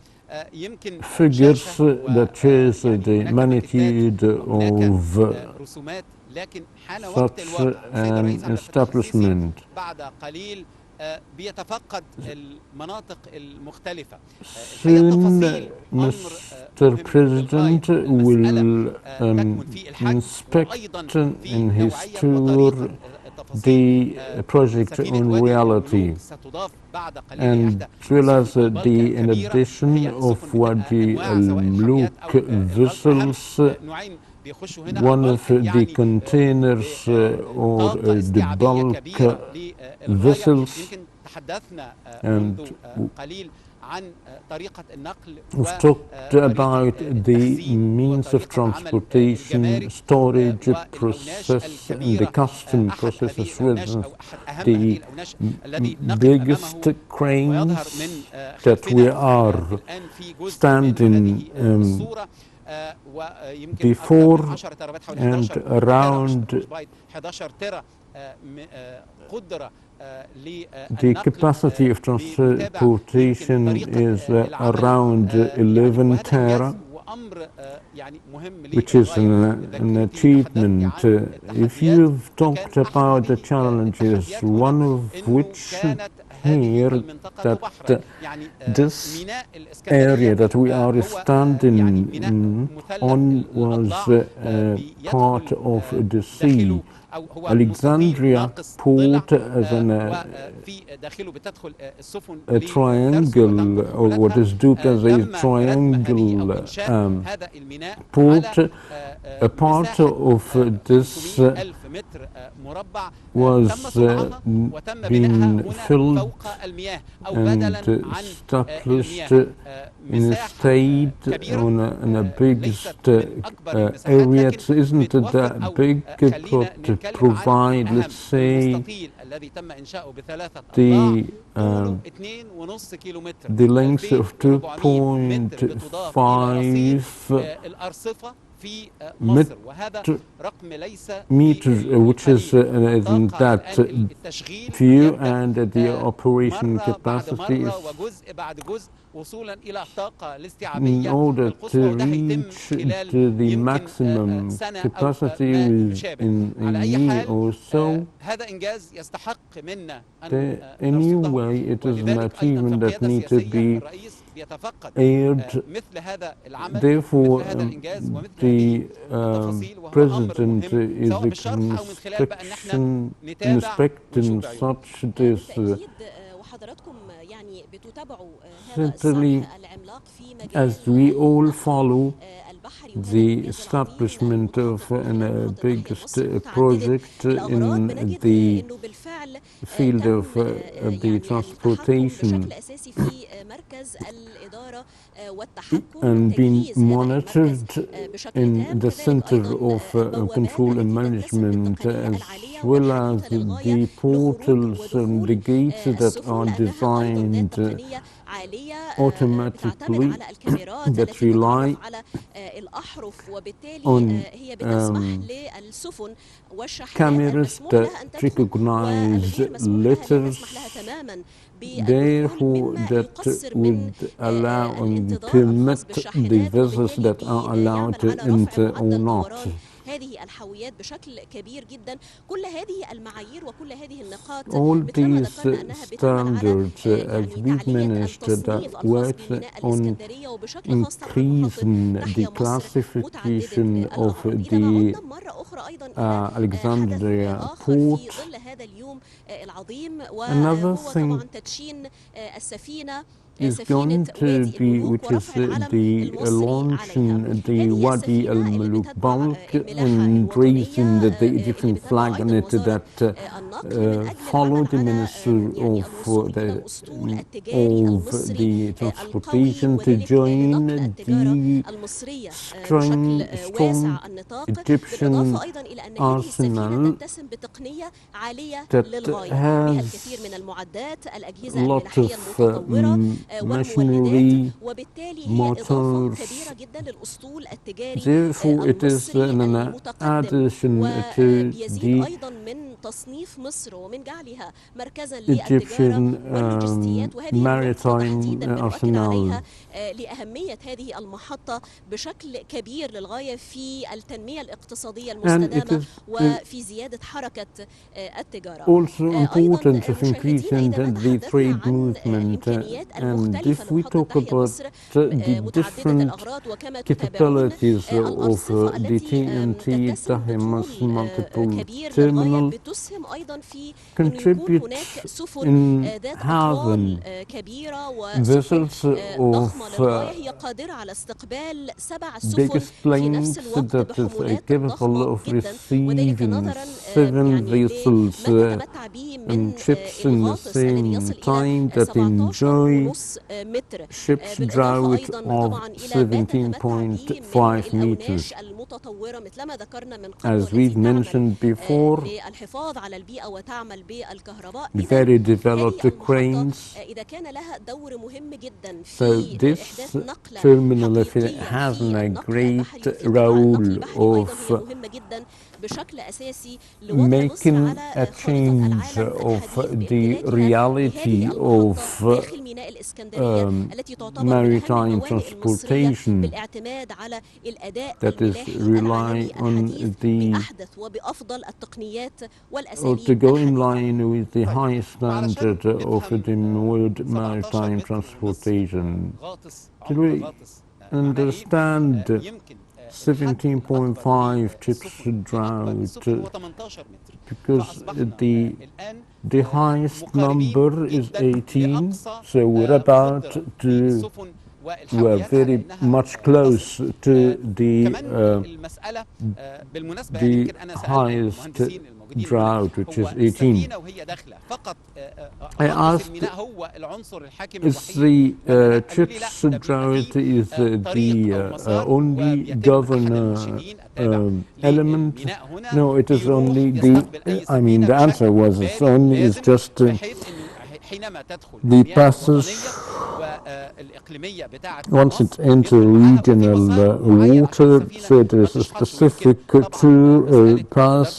يمكن figures that shows يعني the هناك magnitude هناك of رسومات، لكن حان وقت such الواقع. السيد الرئيس عبد الفتاح السيسي establishment. بعد قليل بيتفقد المناطق المختلفة. Soon, Mr. President will inspect in his tour the project in reality, and well as the in addition of Wadi al-Muluk vessels, one of the containers or the bulk vessels, and we've talked about the means of transportation, storage process, and the custom processes with the biggest cranes that we are standing before and around. The capacity of transportation is around 11 tera, which is an achievement. If you've talked about the challenges, one of which here that this area that we are standing on was part of the sea. Alexandria port as a triangle, or what is dubbed as a triangle port. A part of this was being filled and established in a state on a big area. It isn't that big, but to provide, let's say, the length of 2.5 meters, which is in that view, and the operation capacity is in order to reach to the maximum capacity in a year or so. Anyway, it is an achievement that needs to be aired. Therefore, the President is inspecting such this حضراتكم يعني بتتابعوا هذا Certainly, الصرح العملاق في مجال as we all follow البحري the establishment of a big project in the انه بالفعل field of the transportation بشكل اساسي في مركز الاداره والتحكم and being تجهيز هذا المركز monitored بشكل in تام، the كذلك center أيضاً of البوابات control and التي تتسم management, بالتقنية as العالية well as والحديثة للغاية the portals and the لخروج gates that السفن are لأنها أيضاً ذات designed تقنية عالية بتعتمد automatically على الكاميرات that التي rely تتعرف على الأحرف، وبالتالي on هي بتسمح للسفن والشاحنات cameras المسموح that لها أن تدخل recognize والغير مسموح لها لا letters, يسمح لها تماما بالدخول، therefore مما that يقصر من would allow and الانتظار الخاص permit the بالشاحنات، vessels وبالتالي that are allowed بيعمل to على رفع enter or معدل not. دوران هذه الحاويات بشكل كبير جدا. كل هذه المعايير وكل هذه النقاط All مثل ما these ذكرنا أنها بتعمل على standards, as we've تعلية managed, التصنيف that الخاص works بميناء on الإسكندرية، وبشكل خاص طبعا محطة increasing the تحيا مصر متعددة classification of الأغراض. إذا ما the عدنا مرة أخرى أيضا إلى Alexandria حدث آخر في port. ظل هذا اليوم العظيم، Another وهو thing طبعا تدشين السفينة is سفينة going to وادي be, الملوك which is ورفع العلم the المصري عليها. launching the هذه Wadi السفينة اللي al-Muluk بتتبع bulk الملاحة and raising الوطنية the اللي Egyptian بتتبع flag on أيضا it وزارة that النقل من أجل follow العمل the على Minister يعني of الوصول إلى الأسطول التجاري of المصري the القوي، transportation to وذلك لنقل join التجارة the المصرية بشكل strong واسع النطاق، Egyptian بالإضافة أيضا إلى أن هذه السفينة arsenal تتسم بتقنية عالية that للغاية، بها has الكثير من المعدات، الأجهزة lot الملاحية of المتطورة والمولدات، machinery, وبالتالي هي إضافة motors. كبيرة جدا للأسطول التجاري Therefore, it is المصري an المتقدم، addition to وبيزيد the أيضا من تصنيف مصر ومن جعلها مركزا للتجارة Egyptian واللوجستيات. وهذه النقطة تحديدا maritime بنؤكد عليها arsenal. لأهمية هذه المحطة بشكل كبير للغاية في التنمية الاقتصادية And it المستدامة is وفي زيادة حركة التجارة. also أيضا important of مشاهدينا، increasing إذا ما the تحدثنا trade عن movement. الإمكانيات And المختلفة if we لمحطة talk تحيا about مصر the متعددة different الأغراض، وكما تتابعون capabilities of الأرصفة the التي TNT تتسم Tahya بطول Masr multiple كبير للغاية، terminal بتسهم أيضا في أن يكون contribute هناك سفن in ذات having أطوال كبيرة وسفن vessels ضخمة of للغاية، هي قادرة على استقبال 7 سفن biggest في نفس planes الوقت that is بحمولات capable ضخمة of جدا، وذلك receiving نظرا 7 يعني vessels لما تتمتع به من and ships in the الغاطس الذي same يصل إلى time that enjoy 17.5 متر، ships بالإضافة drought أيضا of طبعا إلى ما تتمتع به من 17.5 الأوناش meters. المتطورة مثلما ذكرنا من قبل، As we've والتي تعمل mentioned before, للحفاظ على البيئة وتعمل بالكهرباء. very إذن developed هذه المحطة cranes. إذا كان لها دور مهم جدا So في this إحداث نقلة terminal, if it حقيقية has في a النقل great البحري وفي قطاع النقل role البحري، وأيضا هي of مهمة جدا بشكل أساسي لوضع مصر making على a خارطة change العالم of الحديث the بامتلاكها reality لهذه المحطة of داخل ميناء الإسكندرية، التي تعتبر من أهم maritime الموانئ المصرية transportation بالاعتماد على الأداء that is الملاحي rely العالمي on الحديث the بأحدث وبأفضل التقنيات or والأساليب to go in الحديثة. line with the high standard of the world 17 maritime متر transportation. غاطس Did عمق we غاطس understand يمكن 17.5 ships drought because the highest number is 18, so we're about to we're very much close to the highest drought, which is 18. I asked, is the chips drought is the only governor element? No, it is only the, I mean, the answer was it's only, it's just the passage once it enters regional water, so there is a specific to pass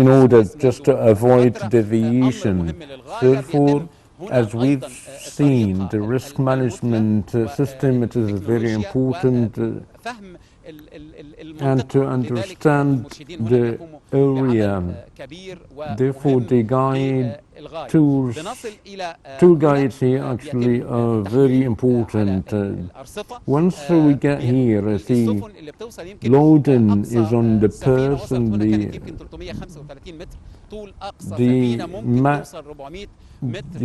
in order just to avoid deviation. Therefore, as we've seen, the risk management system, it is very important and to understand the area. Therefore, the guide tour guides here actually are very important. Once we get here, the loading is on the purse and the طول أقصى سفينة ممكن توصل 400 متر.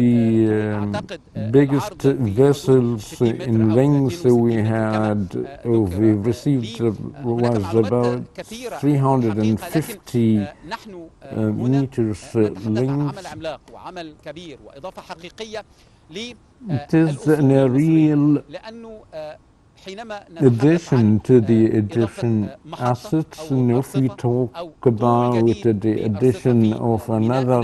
أعتقد biggest vessels in length we had, we received was about 350 meters length. عمل عملاق وعمل كبير وإضافة حقيقية It is a real addition to the Egyptian assets, and if we talk about the addition of another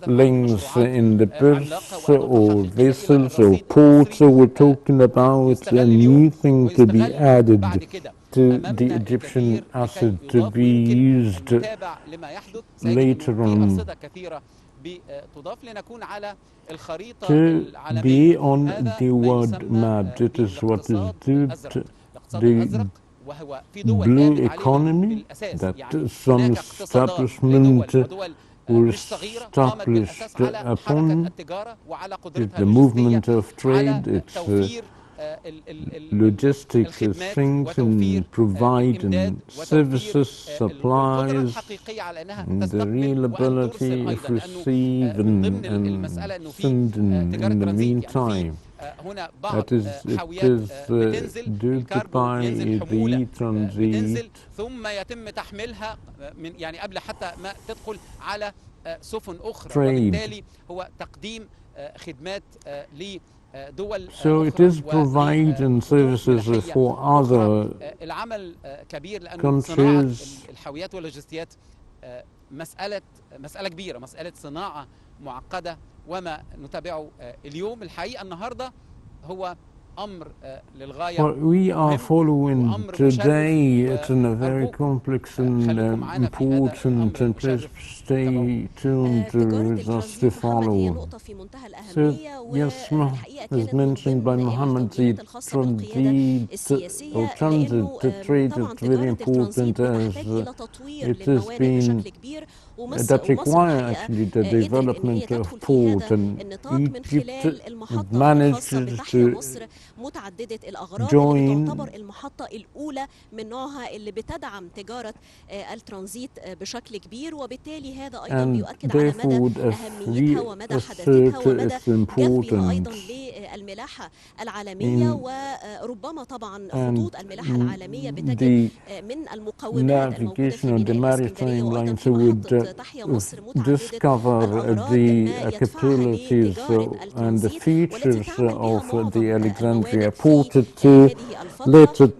length in the berths or vessels or ports, so we're talking about a new thing to be added to the Egyptian asset to be used later on. To be on the world map, that is what is duped the blue economy, that some establishment were established upon. It's the movement of trade, it's logistic things and providing services, supplies, and the real ability of receiving and sending in the meantime. That is, it is duped by the transit. ثم يتم تحميلها من يعني قبل حتى ما تدخل على سفن أخرى. وبالتالي هو تقديم خدمات ل So it is providing services for other countries. الحاويات واللوجستيات مسألة كبيرة، مسألة صناعة معقدة، وما نتابعه اليوم الحقيقة النهاردة هو What we are following today, it's in a very complex and important and please stay tuned with us to follow. So, yes, as mentioned by Muhammad, the transit trade is very important as it has been that require actually the development of port, and Egypt manages to متعددة الأغراض اللي تعتبر المحطة الأولى من نوعها اللي بتدعم تجارة الترانزيت بشكل كبير، وبالتالي هذا أيضا يؤكد على مدى أهميتها ومدى حداثتها ومدى جذبها أيضا للملاحة العالمية. وربما طبعا خطوط الملاحة العالمية بتجد من المقومات الموجودة في ميناء الإسكندرية وأيضا في محطة تحيا مصر متعددة الأغراض ما يدفعها لتجارة الترانزيت والتي تعمل بها the Alexandria port to let it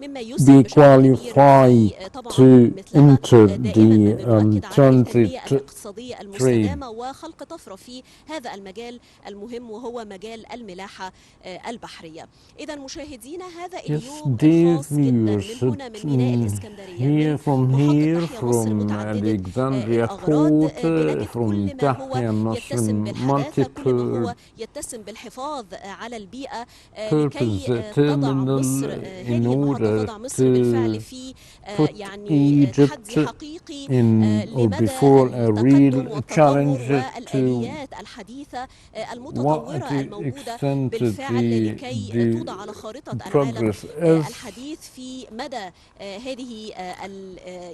be qualified to enter the transit trade. وخلق طفرة في هذا المجال المهم وهو مجال الملاحة البحرية. إذا مشاهدينا هذا اليوم خاص جدا من هنا من ميناء الإسكندرية from Alexandria port, from Tahya, Masr, Multipurpopse يتسم بالحفاظ على البيئة لكي تضع مصر هذه المحطة تضع مصر بالفعل في يعني تحدي حقيقي لمدى التقدم والتطور والآليات الحديثة المتطورة الموجودة بالفعل لكي توضع على خارطة العالم الحديث في مدى هذه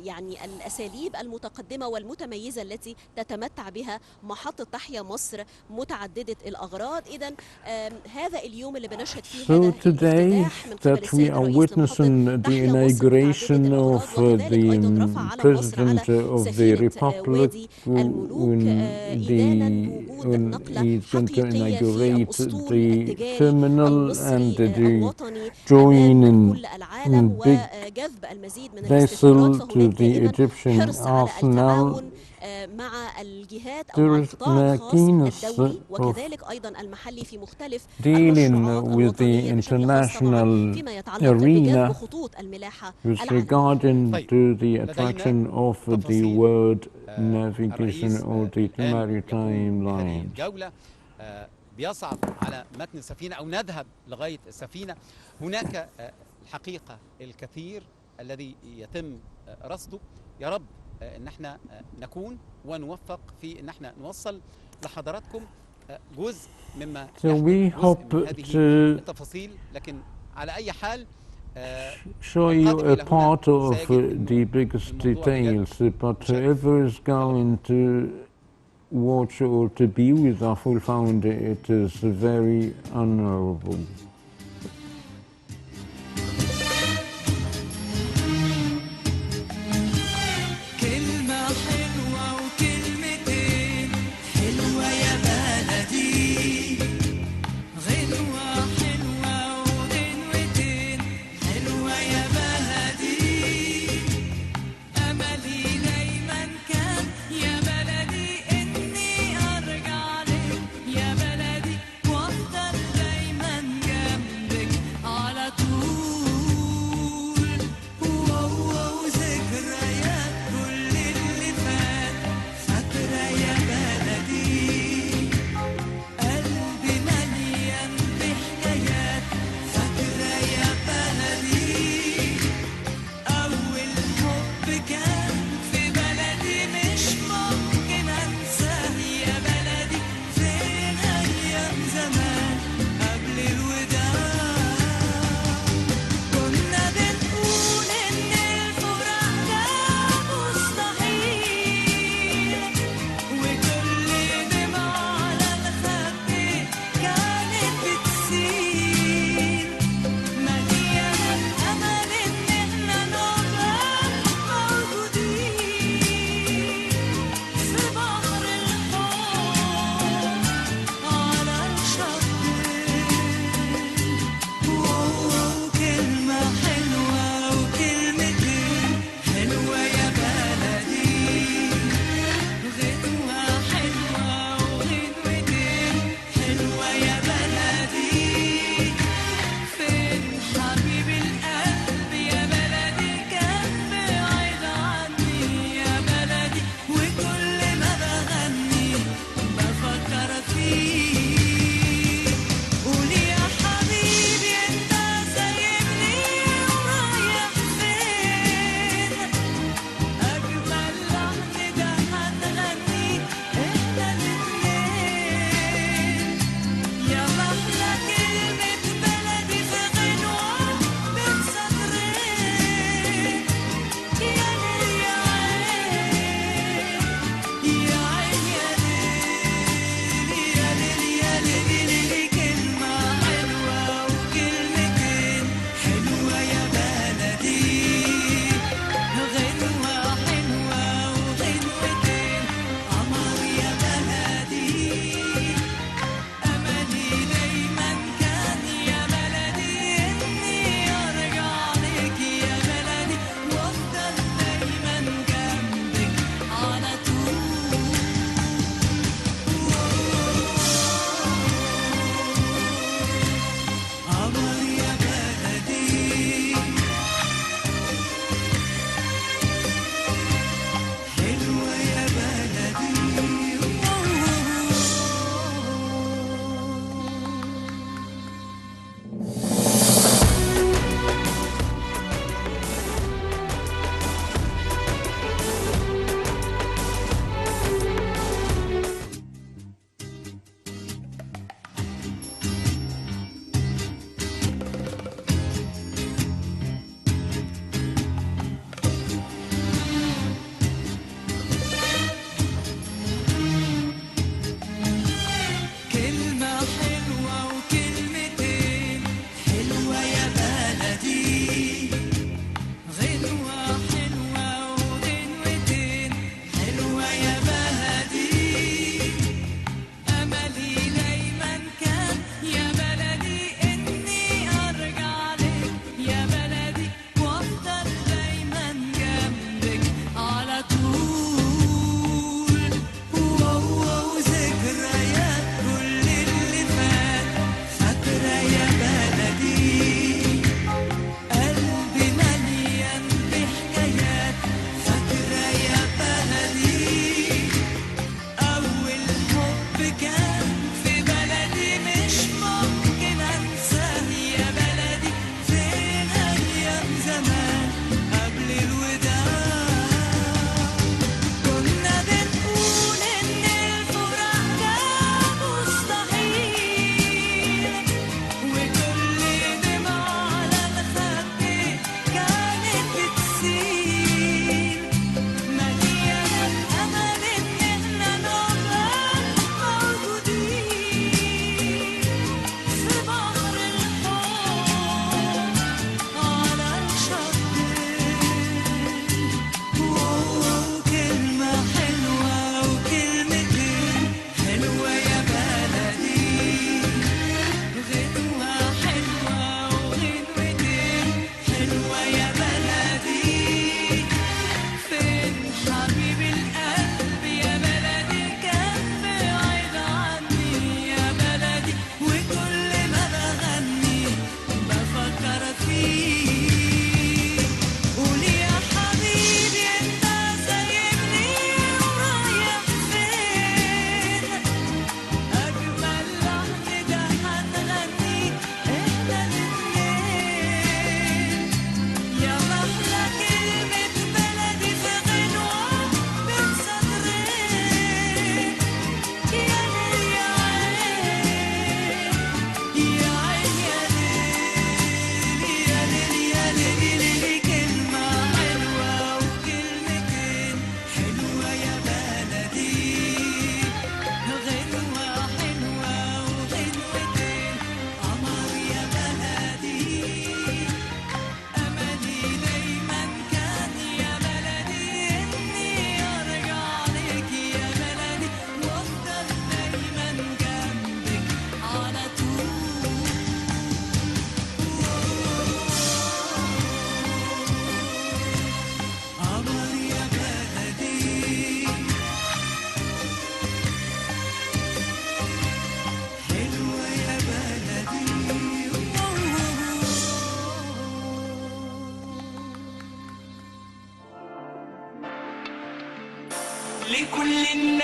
يعني الأساليب المتقدمة والمتميزة التي تتمتع بها محطة تحيا مصر متعددة الأغراض. إذا هذا اليوم اللي بنشهد فيه So today that we are witnessing the inauguration of the President of the Republic when he's going to inaugurate the terminal and the joining big vessel to the Egyptian arsenal. مع الجهات أو القطاع الخاص الدولي وكذلك أيضا المحلي في مختلف dealing with the international arena خطوط الملاحة with regarding to the attraction of the world navigation or the maritime lines. جولة بيصعد على متن السفينة أو نذهب لغاية السفينة. هناك الحقيقة الكثير الذي يتم رصده. يا رب ان احنا نكون ونوفق في ان احنا نوصل لحضراتكم جزء مما we hope to التفاصيل، لكن على اي حال show you a part of the biggest details, but whoever is going to watch or to be with our full founder, it is very honorable.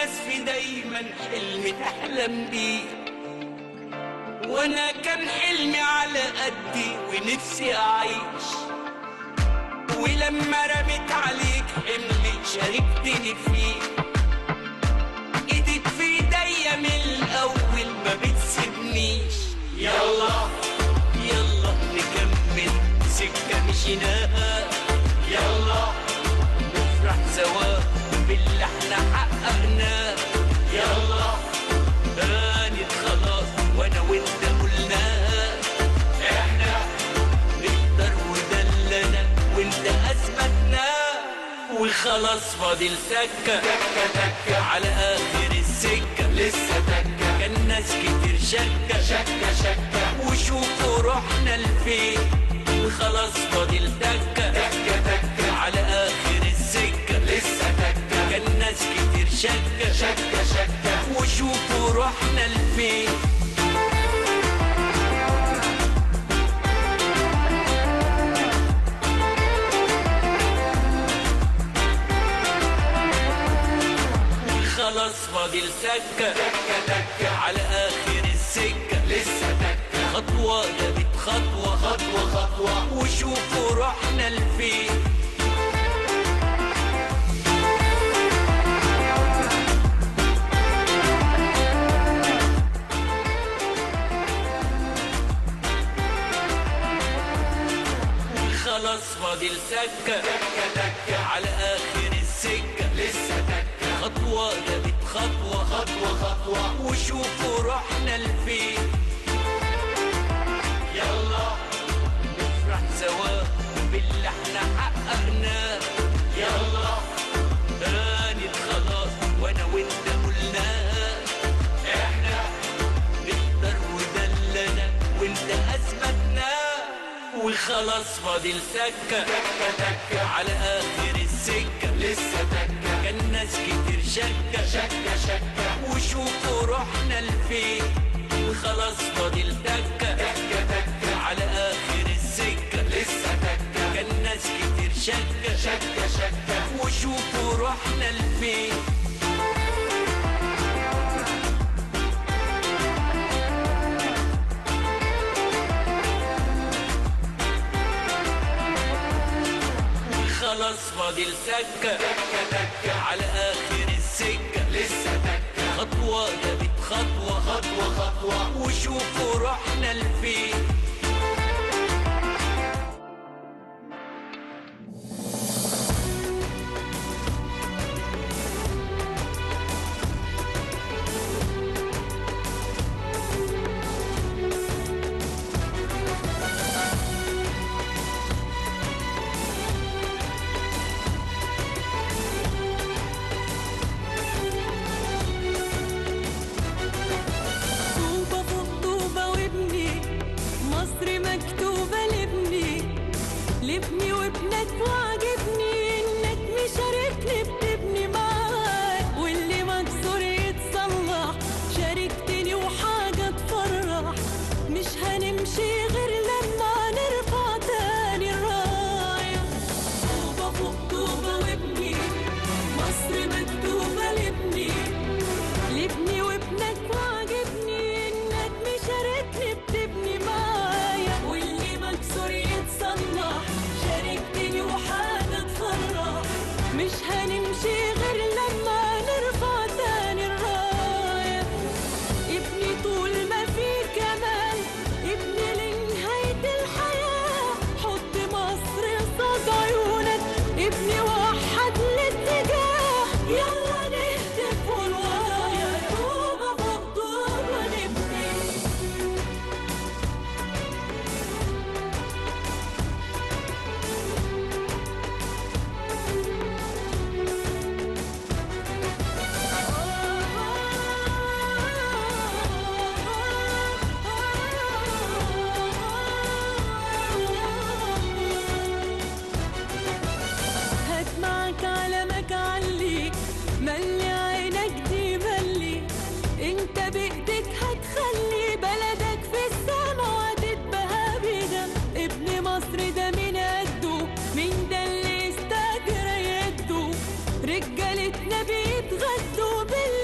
والناس في دايما حلم تحلم بيه، وانا كان حلمي على قدي ونفسي اعيش، ولما رميت عليك حملي شاركتني فيه، ايدك في ايديا من الاول ما بتسيبنيش. يلا يلا نكمل سكة مشيناها، يلا نفرح سوا باللي احنا حققناه، يلا هانت خلاص وانا وانت قلناها، احنا نقدر وده اللي انا وانت اثبتناه، وخلاص فاضل تكة تكة تكة على اخر السكة، لسه تكة كان ناس كتير شكة شكة شكة وشوفوا روحنا لفين، وخلاص فاضل تكة تكة تكة على اخر السكة، لسه تكة كان ناس كتير شكة شكة شكة وشوفوا روحنا لفين. خلاص فاضل تكة تكة تكة على آخر السكة، لسه تكة خطوة جابت خطوة خطوة خطوة وشوفوا روحنا لفين. خلاص فاضل تكة تكة تكة على آخر السكة، لسه تكة خطوة جابت خطوة خطوة خطوة وشوفوا روحنا لفين. يلا نفرح سوا باللي احنا حققناه، يلا هانت خلاص وانا وانت قلناها، احنا نقدر وده اللي انا وانت اثبتناه، وخلاص فاضل تكة تكة تكة على آخر السكة، لسه تكة كان ناس كتير شكة شكة شكة وشوفوا روحنا لفين، وخلاص فاضل تكة تكة تكة على آخر السكة، لسه تكة كان ناس كتير شكة شكة شكة وشوفوا روحنا لفين. خلاص فاضل تكة تكة تكة على آخر السكة، لسه تكة خطوة جابت خطوة خطوة خطوة وشوفوا روحنا لفين. لابني وابنك وعجبني انك مشاركني بتبني معاك، واللي مكسور يتصلح شاركتني وحاجة تفرح، مش هنمشي غير لما نرفع تاني الراية. طوبة فوق طوبة وابني مصر مكتوبة لابني، لابني وابنك وعجبني انك مشاركني بتبني معايا، واللي مكسور يتصلح شاركتني وحاجة تفرح، مش هنمشي غير لما نرفع تاني الراية. ابني طول ما في كمال، ابني لنهاية الحياة، حط مصر قصاد عيونك، ابني وحد الاتجاه، يلا نهتف والورايا طوبة فوق طوبة نبني. هات معك علمك علي، ملي عينك دي ملي، انت بايدك هتخلي بلدك في السما وهتتبهى بينا. ابن مصر ده مين قده، مين ده اللي استاجر يده، رجالتنا بيتغدوا بالليل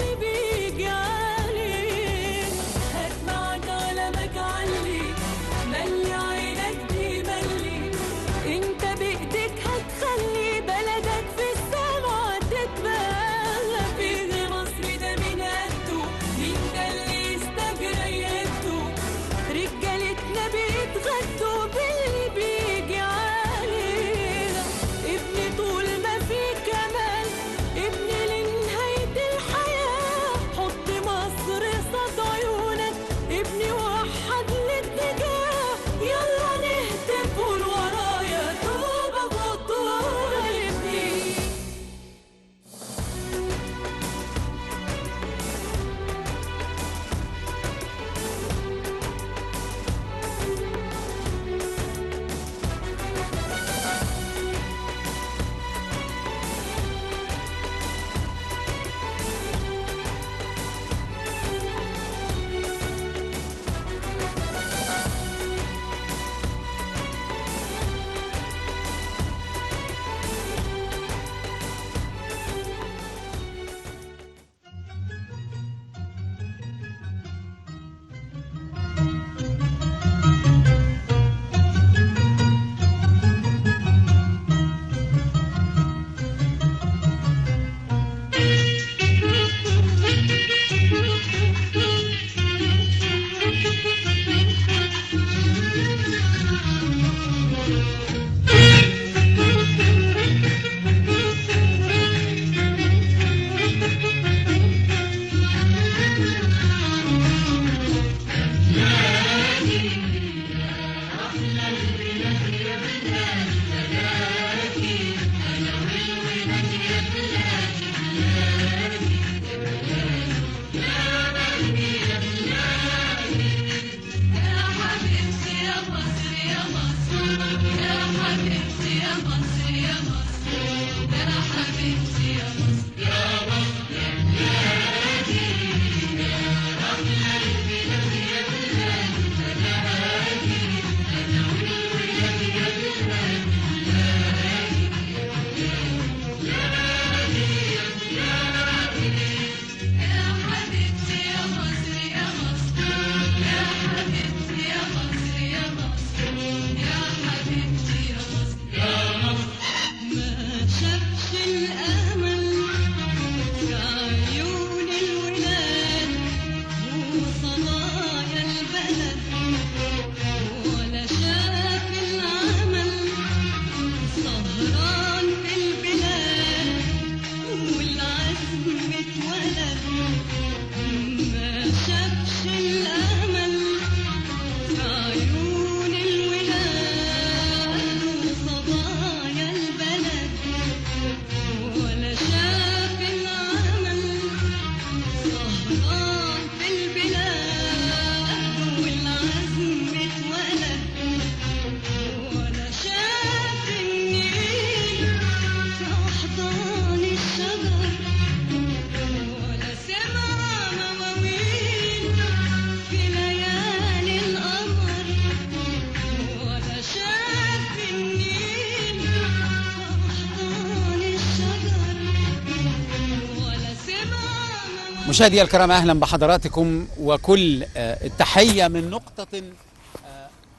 مشاهدي الكرام، أهلا بحضراتكم وكل التحية من نقطة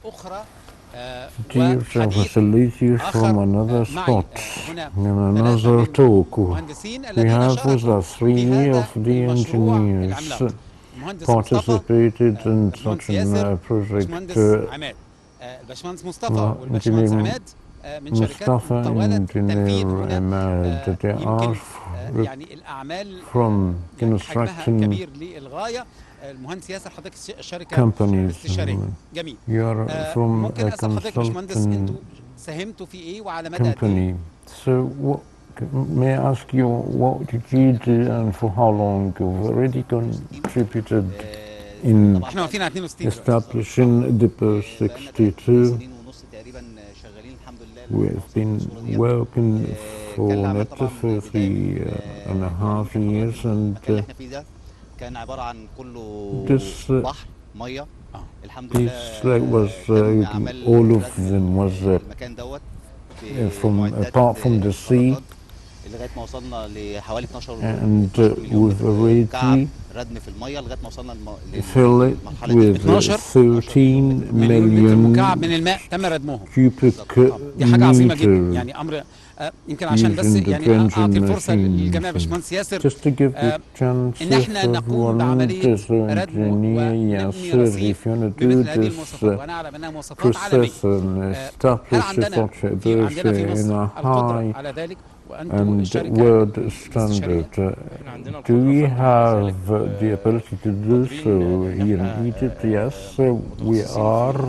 أخرى وحديث آخر معي هنا another talk. المهندسين We الذين have with شاركوا us 3 of the المشروع engineers العملاق. المهندس مصطفى، participated in الباشمهندس such ياسر، a project. الباشمهندس عماد. الباشمهندس مصطفى والباشمهندس عماد من شركات مطولة التنفيذ هنا. يمكن يعني الأعمال يعني حجمها كبير للغاية. المهندس ياسر حضرتك الشركة الاستشارية. جميل. ممكن أسأل حضرتك باشمهندس أنتوا ساهمتوا في إيه وعلى مدى قد إيه؟ So may I ask you what did you do and for how long you've already contributed in establishing the Post 62? We have been working for net for 3.5 years, and كان عبارة عن كله بحر مية. الحمد لله was all of them was المكان دوت apart from the sea, لغاية ما وصلنا لحوالي 12 we've already ردم في المية لغاية ما وصلنا fill it with 13 million من الماء تم ردمهم. cubic دي حاجة عظيمة جدا، meter. يعني أمر يمكن عشان بس يعني أعطي الفرصة للجميع باشمهندس ياسر إن احنا نقوم بعملية ردم ونبني رصيف بمثل هذه المواصفات، وأنا أعلم أنها مواصفات عالمية. هل عندنا في مصر القدرة على ذلك وأنتم الشركة الاستشارية؟ Do we have the ability to do so here in Egypt? Yes, we are,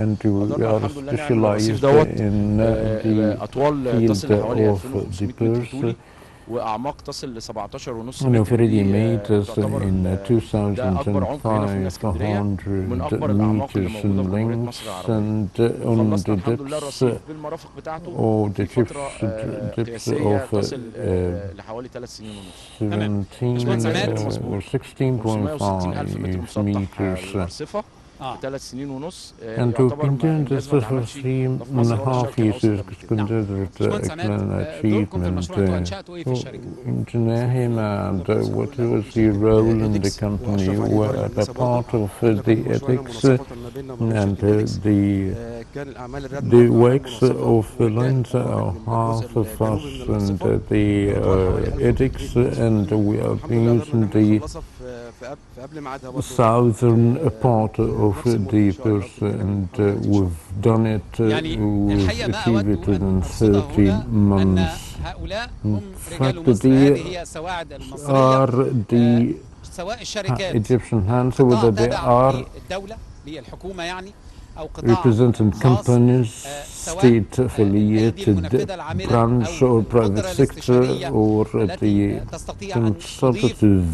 and we are specialized in the field of the Perth. وأعماق تصل ل 17.5 متر. تعتبر in 2,500 meters in length, and on the depths or the depths of 17 or 16.5 meters. 3 سنين ونص. And we've been doing this for 3.5 years. It's considered an achievement. Engineer him, and what was your role in the company? You were a part of the ethics and the works of the lines are half of us, and the ethics, and we are using the southern part of the Perth, and we've done it, we've achieved it within 13 months. In fact, they are the Egyptian hands, whether they are representing companies, state-affiliated branch or private sector, or the consultative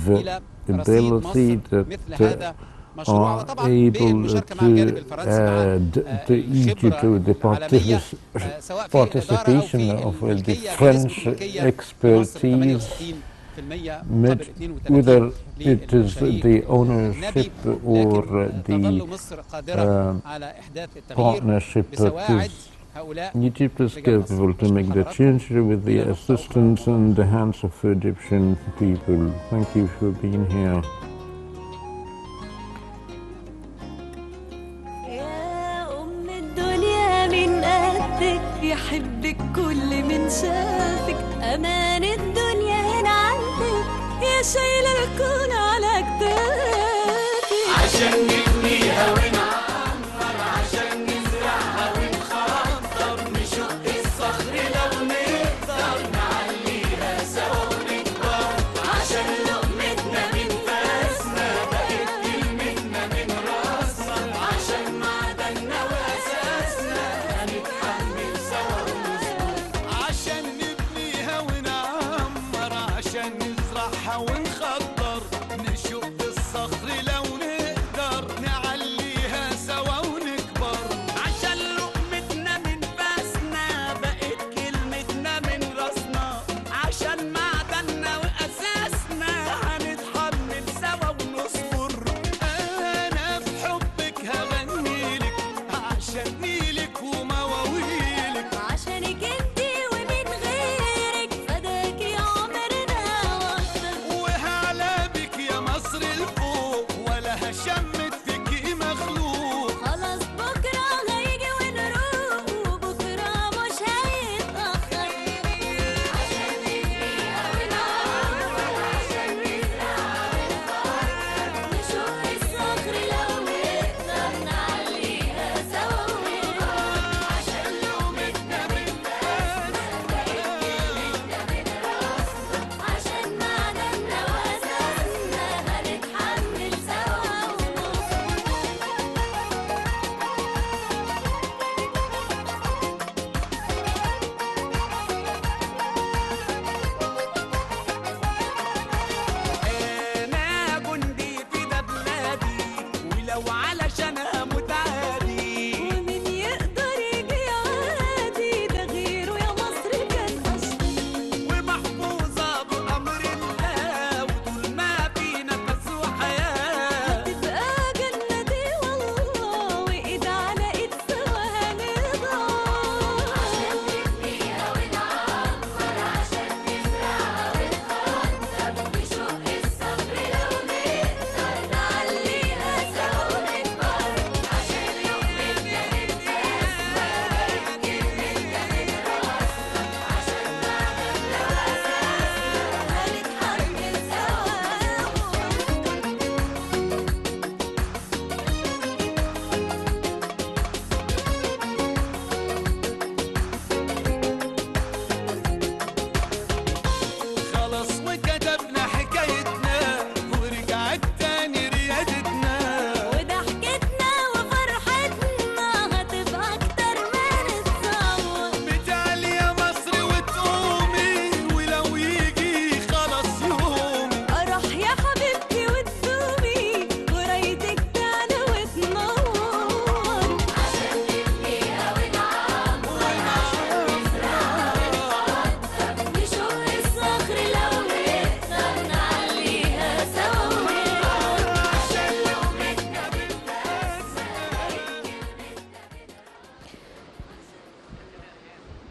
ability that are able to add to Egypt to the participation of the French expertise, whether it is the ownership or the partnership. Egypt is capable to make the change with the assistance and the hands of Egyptian people. Thank you for being here. يحبك كل من شافك، أمان الدنيا هنا عندك، يا شايلة الكون على كتافك. عشان نبنيها ونعمر، عشان نزرعها ونخطر، نشق الصخر لو نقدر، نعليها سوا ونكبر. عشان لقمتنا من فاسنا، بقت كلمتنا من راسنا، عشان معدننا وأساسنا، هنتحمل سوا ونصبر. عشان نبنيها ونعمر، عشان نزرعها ونخطر، نشق الصخر لو نقدر،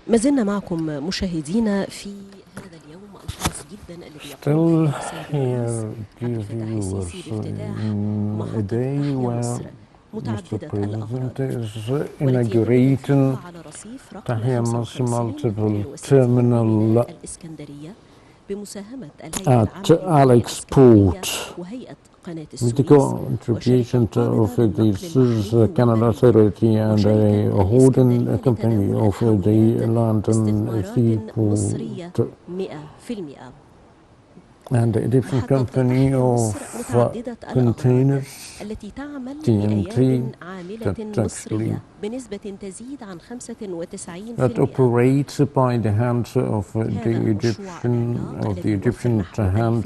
ما زلنا معكم مشاهدينا في هذا اليوم الخاص جدا الذي Still here, dear viewers, in a day where Mr. President is inaugurating Tahya Masr multiple terminal at Alex Port. With the contribution of the Swiss Canada Authority and a holding company of the London Seaport and the Egyptian company of containers TNT that operates by the hands of the Egyptian hand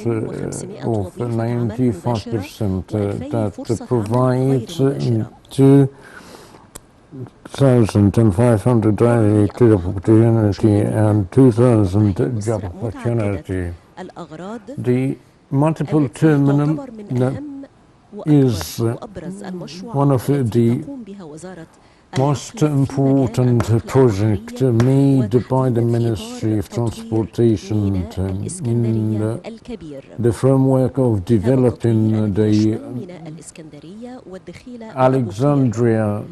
of 95% that provides 2,500 direct opportunity and 2,000 job opportunity. The multiple terminal is one of the most important projects made by the Ministry of Transportation in the framework of developing the Alexandria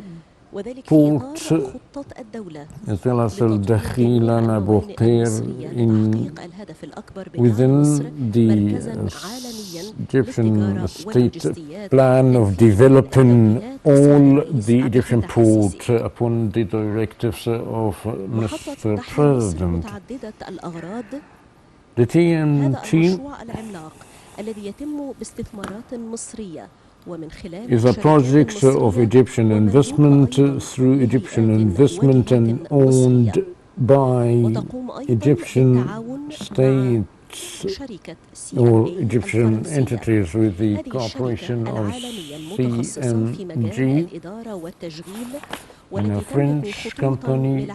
port as well as Al-Dakhil and Abu Qir within the Egyptian state plan of developing all the Egyptian ports upon the directives of Mr. President. The TNT is a project of Egyptian investment through Egyptian investment and owned by Egyptian states or Egyptian entities with the cooperation of CMG and a French company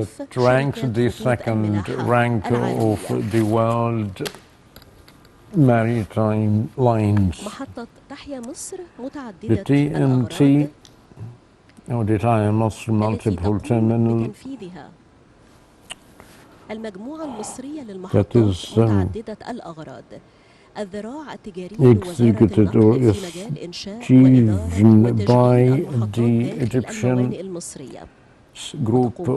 that ranks the second rank of the world maritime lines. The TNT or the Tahya Masr multiple terminal that is executed or is achieved by the Egyptian group of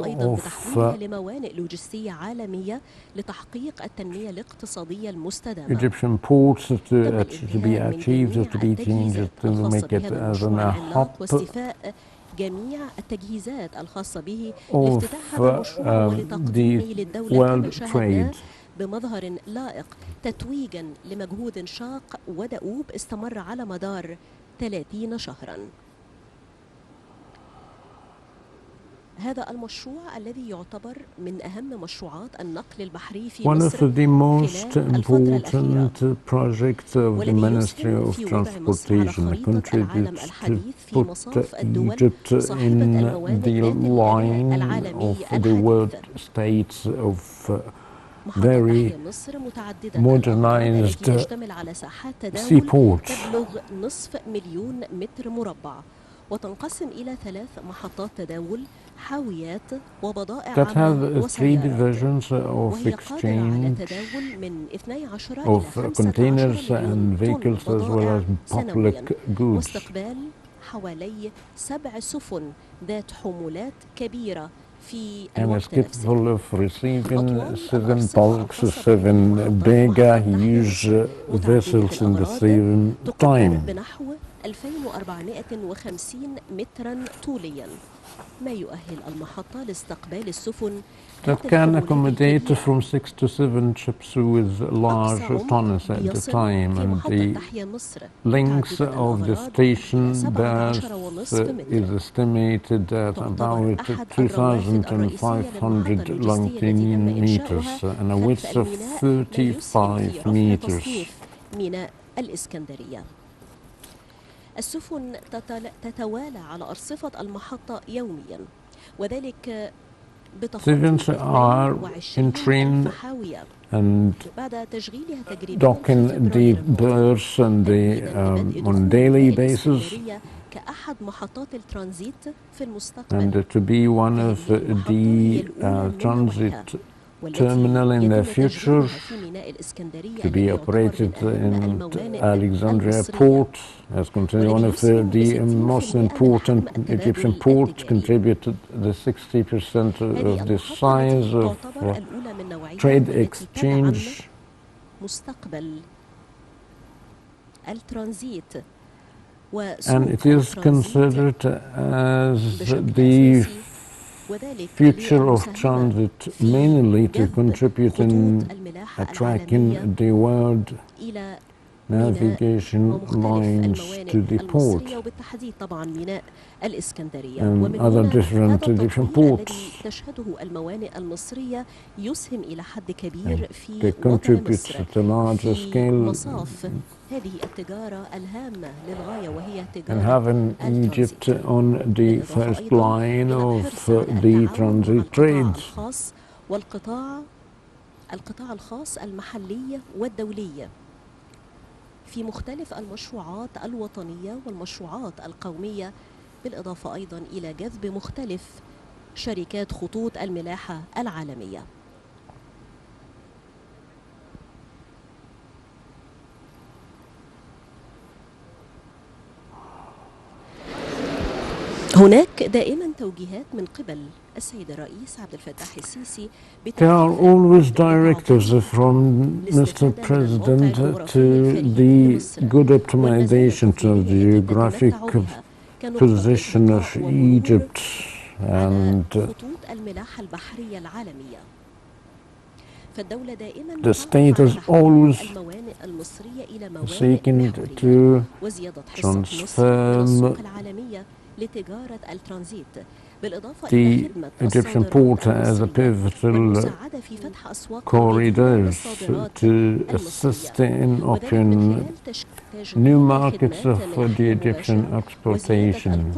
Egyptian ports to be achieved, to be changed, to make it as a hub of the world trade. بمظهر لائق تتويجا لمجهود شاق ودؤوب استمر على مدار 30 شهرا. هذا المشروع الذي يعتبر من أهم مشروعات النقل البحري في مصر. One of the most important projects of the Ministry of Transportation contributes to put Egypt in the line of the world states of very modernized seaports. تبلغ نصف مليون متر مربع وتنقسم إلى 3 محطات تداول حاويات وبضائع that have 3 divisions of exchange of containers and vehicles as well as public goods. واستقبال حوالي 7 سفن ذات حمولات كبيرة في الوقت نفسه. And is capable of receiving 7 bulks, 7 big huge vessels in the same time. بنحو 2450 مترا طوليا ما يؤهل المحطة لاستقبال السفن that can accommodate from 6 to 7 ships with large tonnage at a time, and the length of the station berth is estimated at about 2,500 long meters and a width of 35 meters. ميناء الإسكندرية. السفن تتوالى على أرصفة المحطة يوميا وذلك Students are entering and docking the berths and on a daily basis كأحد محطات الترانزيت في المستقبل. and to be one of the transit terminal in the future, to be operated in Alexandria port, as considered one of the most important Egyptian ports, contributed the 60% of the size of trade exchange. مستقبل الترانزيت And it is considered as the future of transit, mainly to contribute in attracting the world navigation lines to the port and other different Egyptian ports. They contribute at a larger scale. And having Egypt on the first line of the transit trades. القطاع الخاص المحلي والدولي في مختلف المشروعات الوطنية والمشروعات القومية، بالإضافة أيضا إلى جذب مختلف شركات خطوط الملاحة العالمية. هناك دائما توجيهات من قبل السيد الرئيس عبد الفتاح السيسي. There are always directives from Mr. President to the good optimization of the geographic position of Egypt and the state is always seeking to transform the Egyptian port as a pivotal corridor to assist in opening new markets for the Egyptian exportation.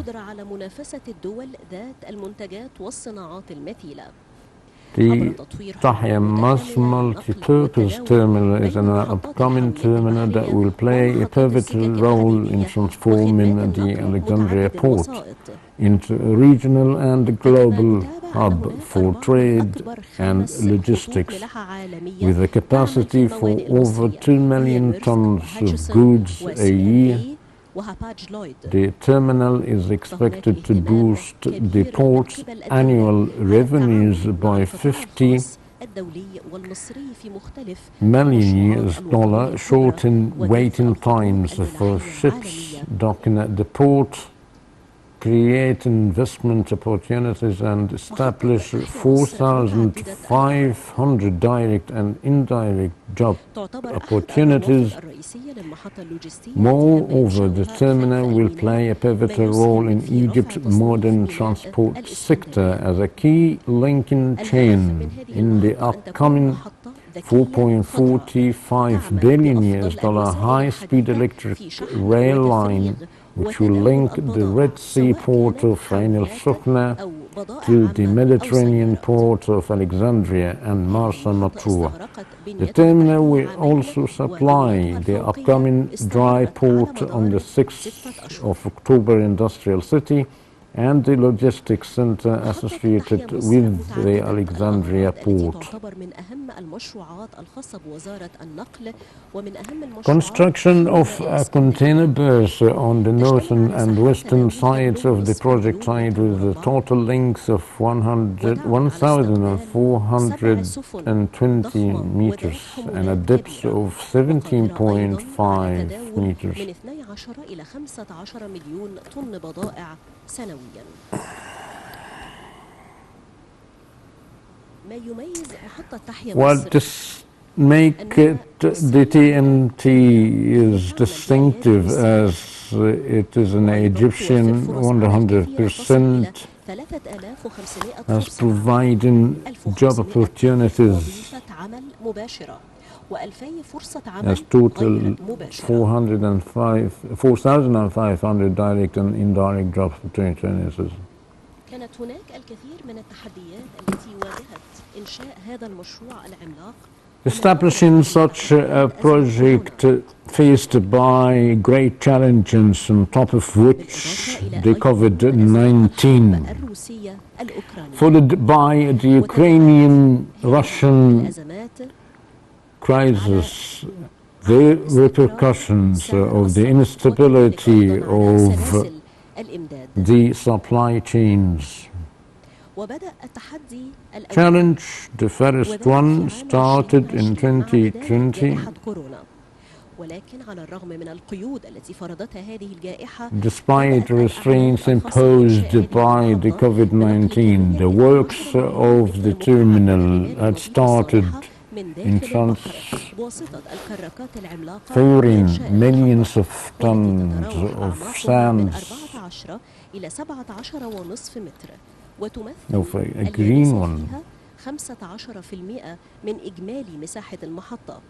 The Tahya Masr Multipurpose Terminal is an upcoming terminal that will play a pivotal role in transforming the Alexandria port into a regional and global hub for trade and logistics, with a capacity for over 2 million tons of goods a year. The terminal is expected to boost the port's annual revenues by $50 million, shorten waiting times for ships docking at the port, create investment opportunities and establish 4,500 direct and indirect job opportunities. Moreover, the terminal will play a pivotal role in Egypt's modern transport sector as a key linking chain in the upcoming $4.45 billion high-speed electric rail line, which will link the Red Sea port of Ain al-Sukhna to the Mediterranean port of Alexandria and Marsa Matruh. The terminal will also supply the upcoming dry port on the 6th of October Industrial City and the logistics center associated with the Alexandria port. Construction of a container berth on the northern and western sides of the project site with a total length of 1,420 meters and a depth of 17.5 meters. What make the TNT is distinctive as it is an Egyptian 100%, as providing job opportunities as total 4,500 direct and indirect job opportunities. كانت هناك الكثير من التحديات التي واجهت إنشاء هذا المشروع العملاق Establishing such a project faced by great challenges, on top of which the COVID-19, followed by the Ukrainian-Russian crisis, the repercussions of the instability of the supply chains. Challenge, the first one, started in 2020. Despite restraints imposed by the COVID-19, the works of the terminal had started in transferring millions of tons of sand of a green one. 15% من إجمالي مساحة المحطة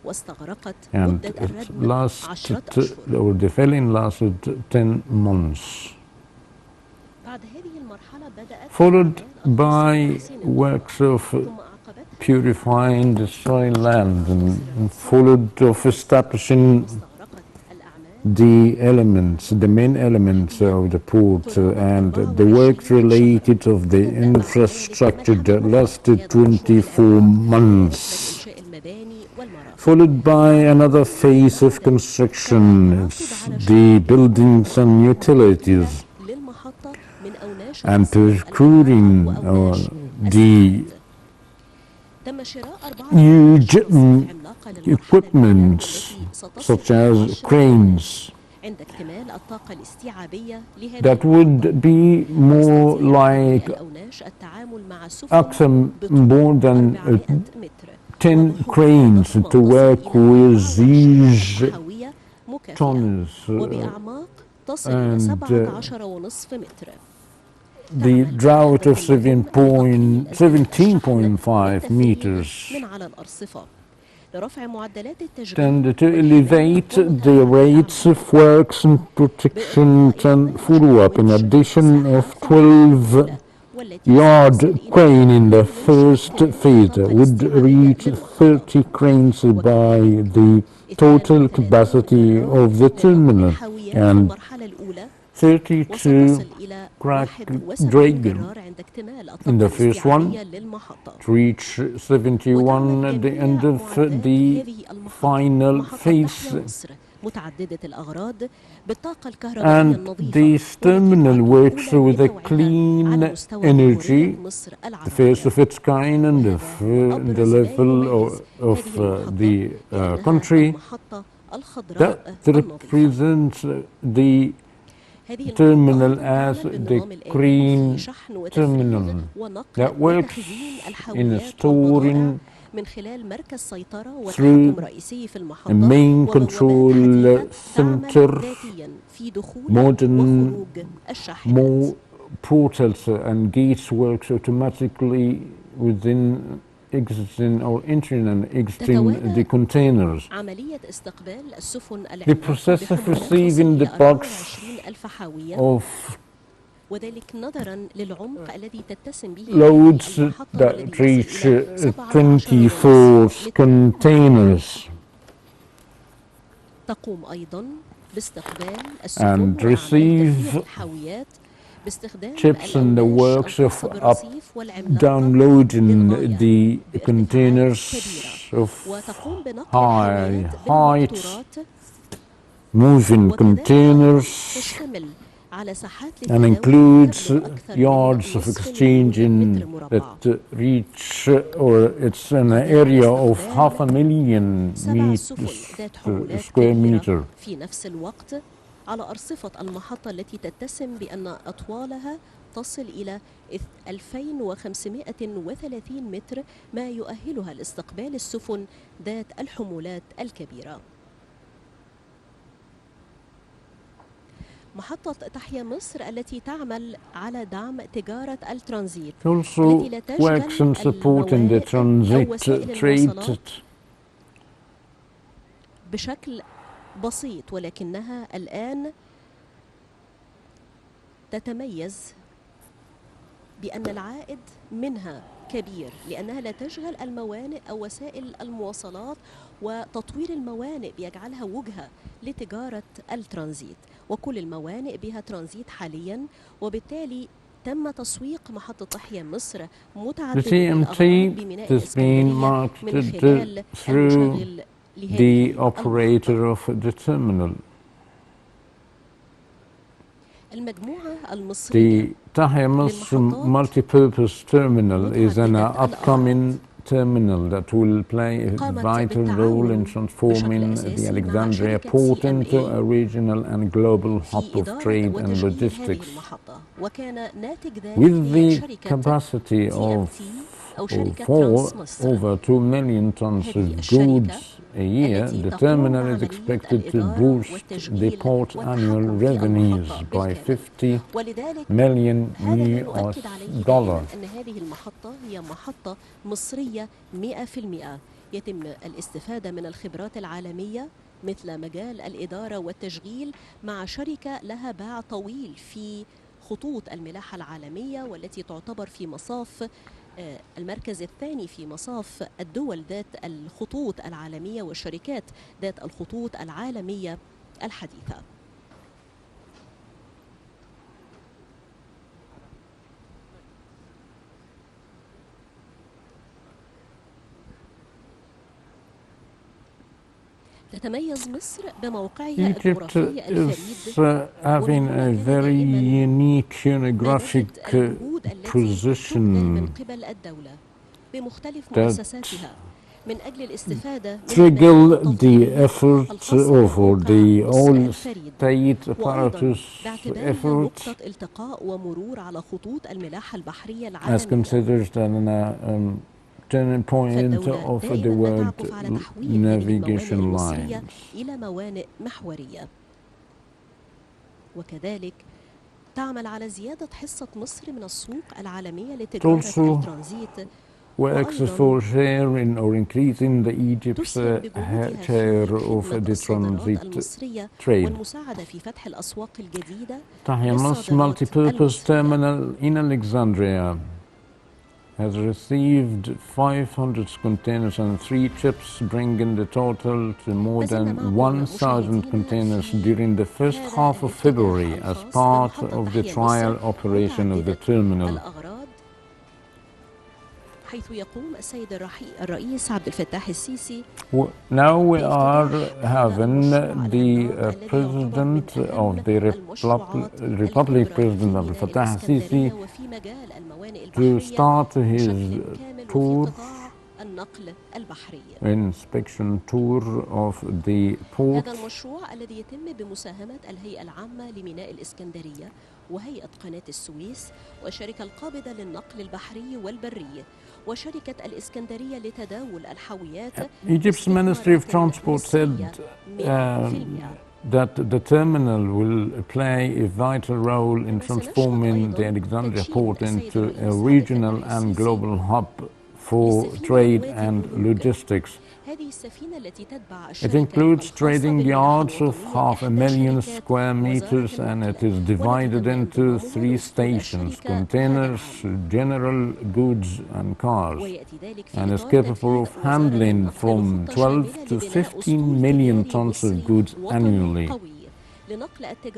واستغرقت And مدة الردم it 10 lasted, أشهر. or the filling lasted 10 months. بعد هذه المرحلة بدأت Followed by works of purifying the soil land and followed of establishing the elements, the main elements of the port, and the work related of the infrastructure that lasted 24 months. Followed by another phase of construction, the buildings and utilities, and procuring the huge equipment such as cranes that would be more like more than 10 cranes to work with these tons, and the drought of 17.5 meters. And to elevate the rates of works and protection and follow-up, in addition of 12-yard crane in the first phase, would reach 30 cranes by the total capacity of the terminal, and 32 crack dragon in the first one, to reach 71 at the end of the final phase. And this terminal works with a clean energy, the first of its kind and the level of the country, that represents the terminal as the green terminal that works in storing through a main control center, modern more portals and gates works automatically within exiting or entering and exiting the containers. The process of receiving the box of loads that reach 24 containers and receive chips in the works of downloading the containers of high height, moving containers, and includes yards of exchanging that reach, or it's an area of 500,000 square meter. على أرصفة المحطة التي تتسم بأن أطوالها تصل إلى 2530 متر، ما يؤهلها لاستقبال السفن ذات الحمولات الكبيرة. محطة تحيا مصر التي تعمل على دعم تجارة الترانزيت التي لا تشغل المواد بشكل بسيط، ولكنها الآن تتميز بأن العائد منها كبير لأنها لا تشغل الموانئ أو وسائل المواصلات، وتطوير الموانئ بيجعلها وجهة لتجارة الترانزيت، وكل الموانئ بها ترانزيت حاليا، وبالتالي تم تسويق محطة تحيا مصر متعددة الأغراض بميناء الإسكندرية من خلال المشغل لهذه المحطة. المجموعة المصرية The Tahya Masr Multipurpose Terminal is an upcoming terminal that will play a vital role in transforming the Alexandria port into a regional and global hub of trade and logistics. With the capacity of over 2 million tons of goods a year, the terminal is expected to boost the port annual revenues by $50 million. أن هذه المحطة هي محطة مصرية 100%. يتم الاستفادة من الخبرات العالمية مثل مجال الإدارة والتشغيل مع شركة لها باع طويل في خطوط الملاحة العالمية، والتي تعتبر في مصاف المركز الثاني في مصاف الدول ذات الخطوط العالمية والشركات ذات الخطوط العالمية الحديثة. تتميز مصر بموقعها الجغرافي الفريد having a very unique geographic position من قبل الدولة بمختلف مؤسساتها من أجل الاستفادة trigger the efforts of the all state apparatus efforts نقطة التقاء ومرور على خطوط الملاحة البحرية العالمية as considered an turning point of the world navigation lines. إلى موانئ محورية، وكذلك تعمل على زيادة حصة مصر من السوق العالمية لتجارة الترانزيت، works for sharing or increasing the Egypt's share of the transit trade. والمساعدة في فتح الأسواق الجديدة. Tahya Masr Multipurpose Terminal in Alexandria has received 500 containers and 3 ships, bringing the total to more than 1,000 containers during the first half of February as part of the trial operation of the terminal. حيث يقوم السيد الرئيس عبد الفتاح السيسي. Now we are having the President of the Republic, President Abdel Fattah al-Sisi, to start his tour, inspection tour of the port. هذا المشروع الذي يتم بمساهمة الهيئة العامة لميناء الإسكندرية وهيئة قناة السويس والشركة القابضة للنقل البحري والبري وشركة الإسكندرية لتداول الحاويات. Egypt's Ministry of Transport said that the terminal will play a vital role in transforming the Alexandria port into a regional and global hub for trade and logistics. It includes trading yards of 500,000 square meters, and it is divided into 3 stations: containers, general goods and cars, and is capable of handling from 12 to 15 million tons of goods annually.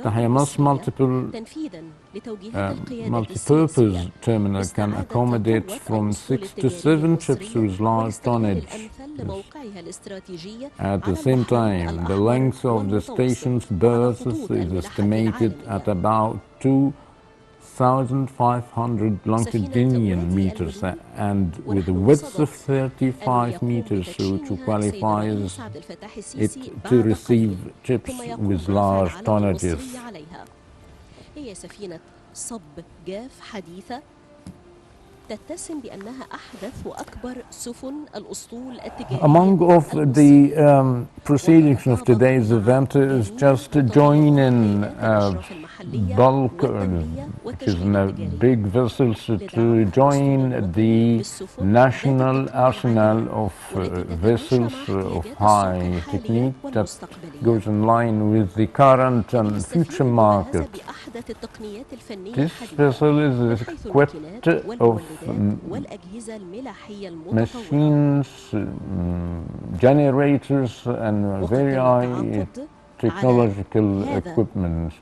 Tahya Masr multipurpose terminal can accommodate from 6 to 7 ships with large tonnage. At the same time, the length of the station's berths is estimated at about 2,500 longitudinal meters and with a width of 35 meters, which qualifies it to receive ships with large tonnages. هي سفينة صب جاف حديثة تتسم بأنها أحدث وأكبر سفن الأسطول التجارية. Among of the proceedings of today's event is just joining bulk, which is in a big vessels, to join the national arsenal of vessels of high technique that goes in line with the current and future market. This vessel is equipped of machines, generators, and very high technological equipment.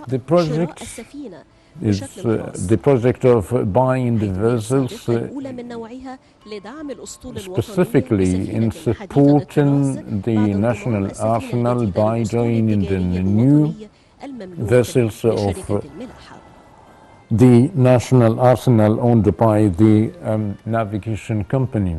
The project of buying the vessels specifically in supporting the national arsenal by joining the new vessels of the national arsenal owned by the navigation company.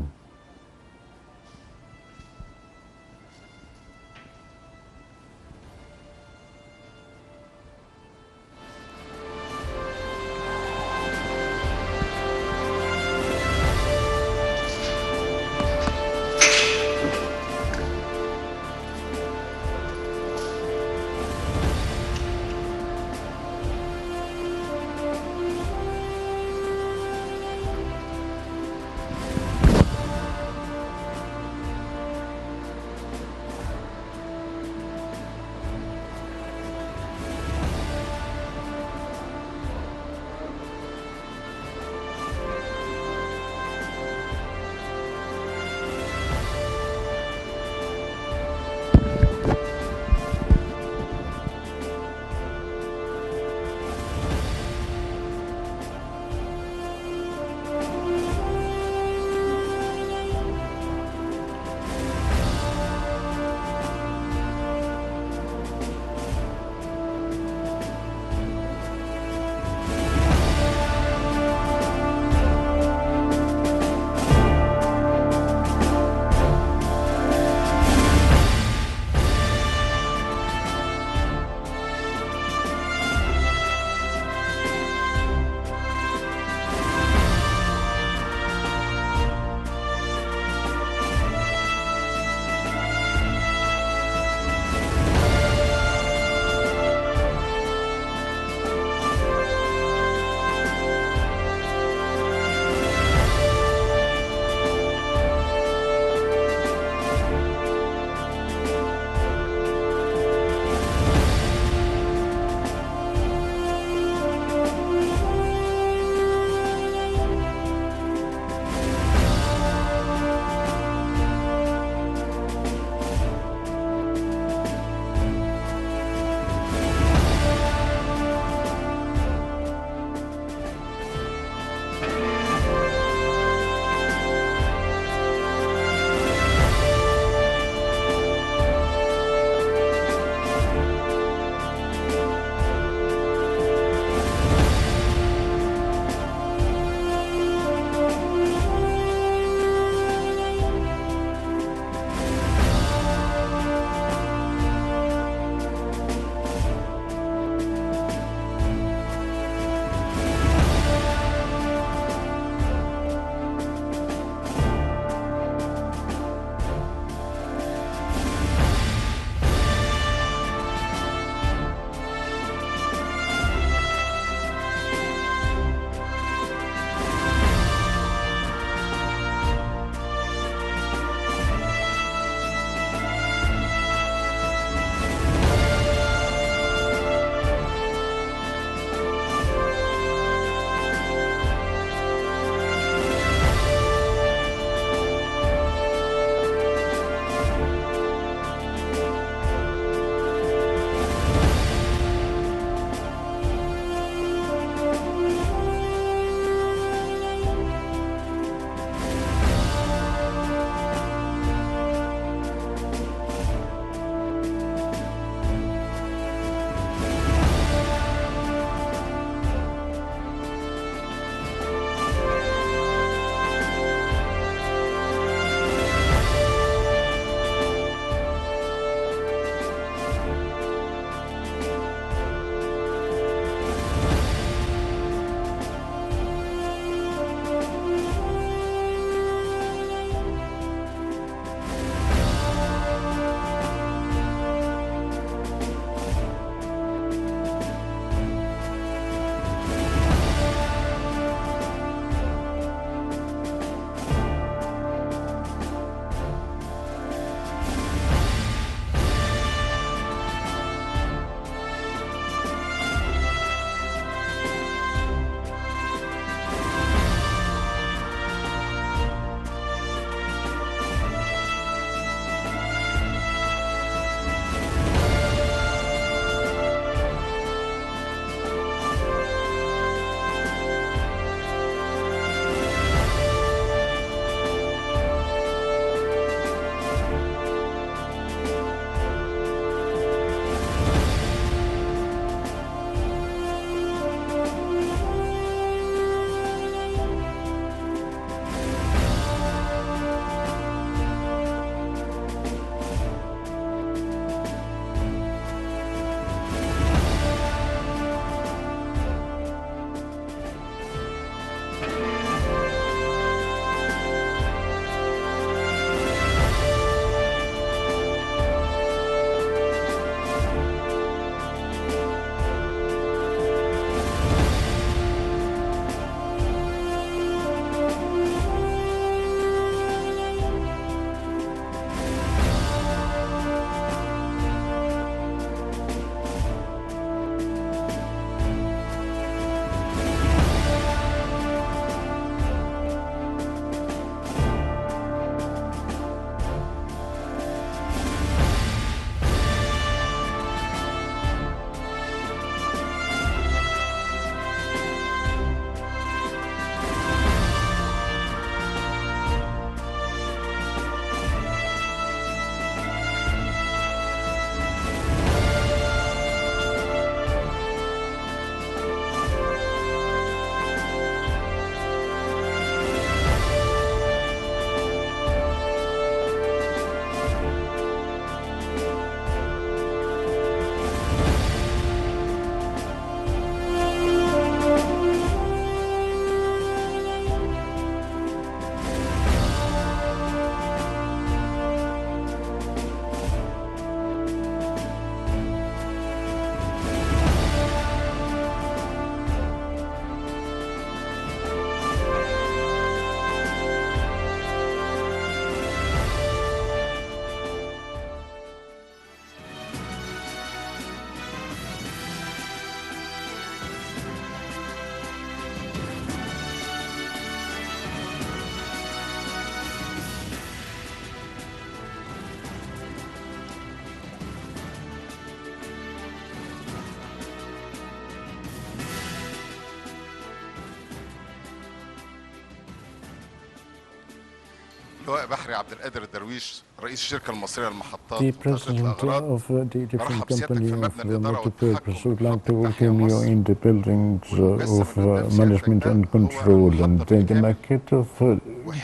اللواء بحري عبد القادر الدرويش رئيس الشركة المصرية للمحطات The president of the different company of the Multipurpose would like to welcome you in the buildings of management and control, and the maquette of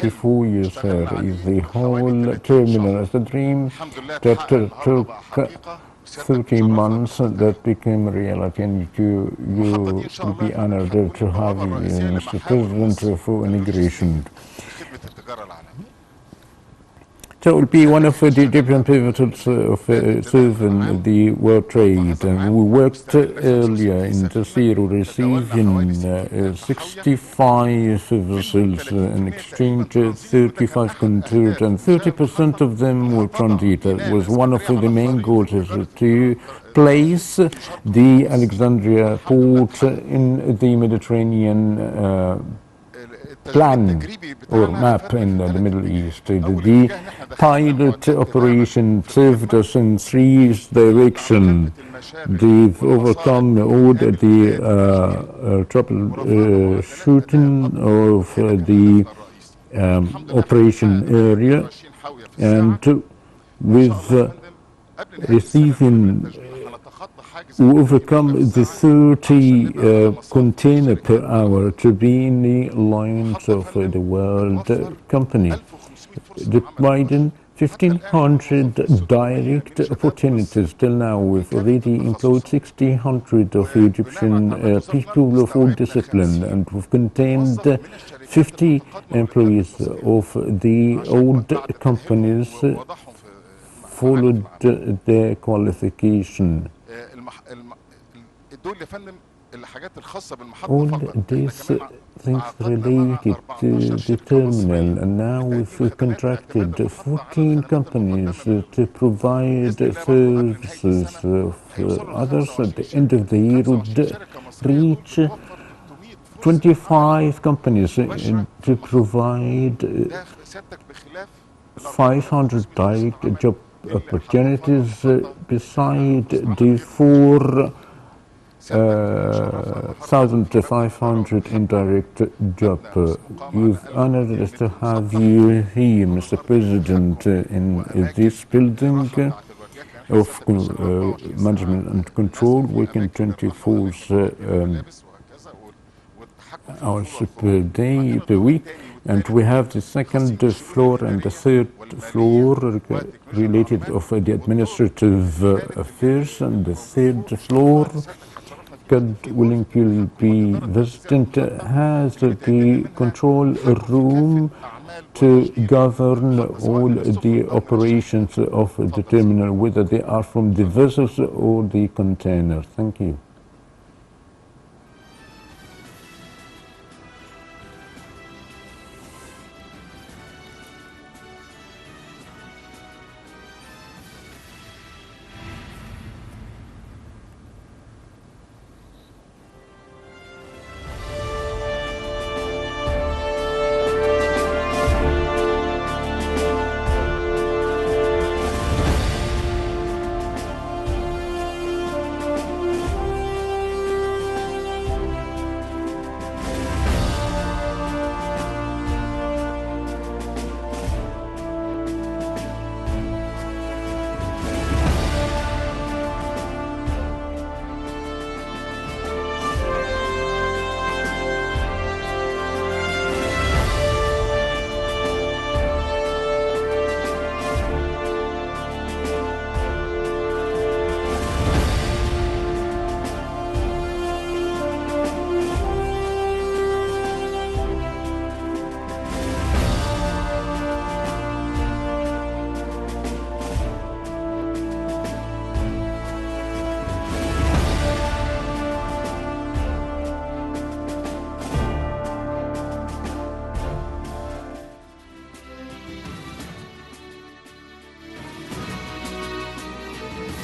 before you, sir, is the whole terminal as a dream that took 30 months that became reality, and you will be honored to have you, Mr. President, for inauguration. So it will be one of the different pivotals of serving the world trade. And we worked earlier in the zero receiving 65 vessels in exchange 35 controlled, and 30% of them were transit. It was one of the main goals, is to place the Alexandria port in the Mediterranean plan or map in the Middle East. The pilot operation served us in 3 directions. They've overcome all the troubleshooting of the operation area, and with receiving we overcome the 30 container per hour to be in the lines of the world company, providing 1,500 direct opportunities. Till now, we've already employed 1,600 of Egyptian people of all discipline, and we've contained 50 employees of the old companies followed their qualification. All these things related to the terminal, and now we've contracted 14 companies to provide services of others. At the end of the year would reach 25 companies to provide 500 direct job opportunities beside the 4,500 indirect job. You've honored us to have you here, Mr. President, in this building of management and control, working 24 hours per day, per week. And we have the second floor and the third floor related of the administrative affairs, and the third floor, God willing, you'll be visiting, has the control room to govern all the operations of the terminal, whether they are from the vessels or the containers. Thank you.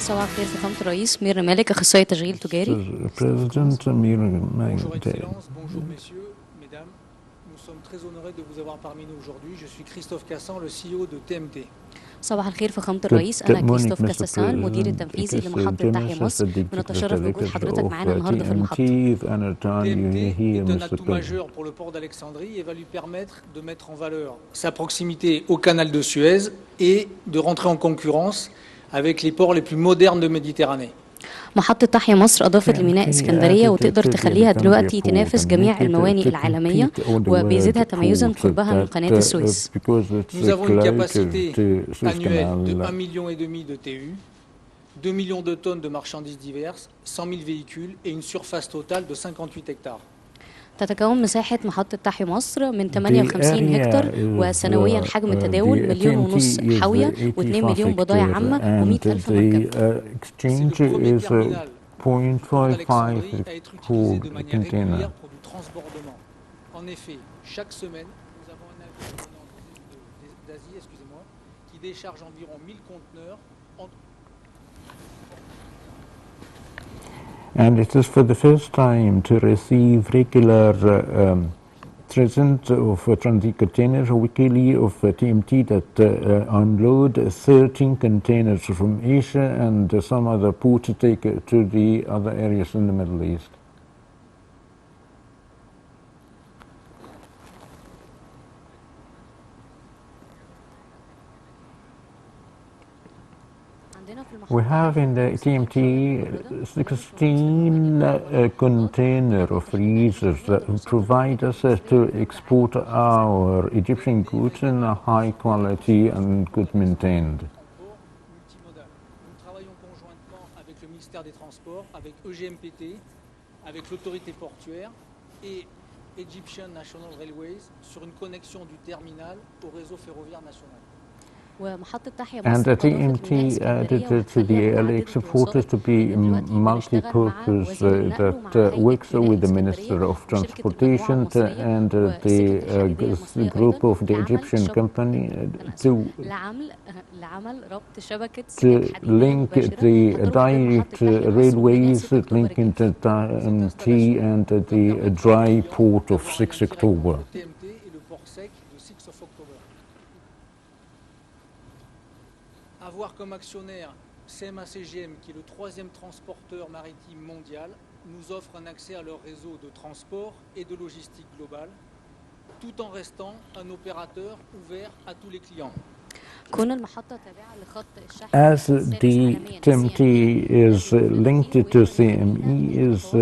صباح الخير فخامة الرئيس. مير مالك، أخصائي تشغيل تجاري. President Mir Bonjour Excellence, bonjour messieurs, mesdames. Nous sommes très honorés de vous avoir parmi nous aujourd'hui. Je suis Christophe Cassan, le CEO de TMT. صباح الخير فخامة الرئيس، أنا كريستوف كاساسان مدير التنفيذي لمحطة تحيا مصر. بنتشرف بوجود حضرتك معانا النهارده في المحطة. TMT est un atout majeur pour le port d'Alexandrie et va lui permettre de mettre en valeur sa proximité au canal de Suez et de rentrer en concurrence avec les ports les plus modernes de Méditerranée. محطة تحيا مصر أضافت لميناء اسكندرية وتقدر تخليها دلوقتي تنافس جميع الموانئ العالمية وبيزيدها تميزا قربها من قناة السويس. Nous avons une capacité annuelle de 1,5 million de TU, 2 millions de tonnes de marchandises diverses, 100 000 véhicules et une surface totale de 58 hectares. تتكون مساحة محطة تحيا مصر من 58 هكتار وسنويا حجم التداول 1.5 مليون حاوية و2 مليون بضائع عامة و100 ألف مركب. En effet, chaque semaine, nous avons un avion d'Asie, qui décharge environ 1000 conteneurs. And it is for the first time to receive regular transit of transit containers weekly of TMT that unload 13 containers from Asia and some other ports to take to the other areas in the Middle East. We have in the TMT 16 container of freezers that provide us to export our Egyptian goods in a high quality and good maintained. Nous travaillons conjointement avec le ministère des Transports, avec EGMPT, avec l'autorité portuaire et Egyptian National Railways sur une connexion du terminal au réseau ferroviaire national. And the TMT added to the LX supporters to be multi-purpose that works with the Minister of Transportation and the group of the Egyptian company to link the direct railways linking the TMT and the dry port of 6 October. Avoir comme actionnaire CMA-CGM, qui est le 3e transporteur maritime mondial, nous offre un accès à leur réseau de transport et de logistique globale, tout en restant un opérateur ouvert à tous les clients. As the TMT is linked to CME, is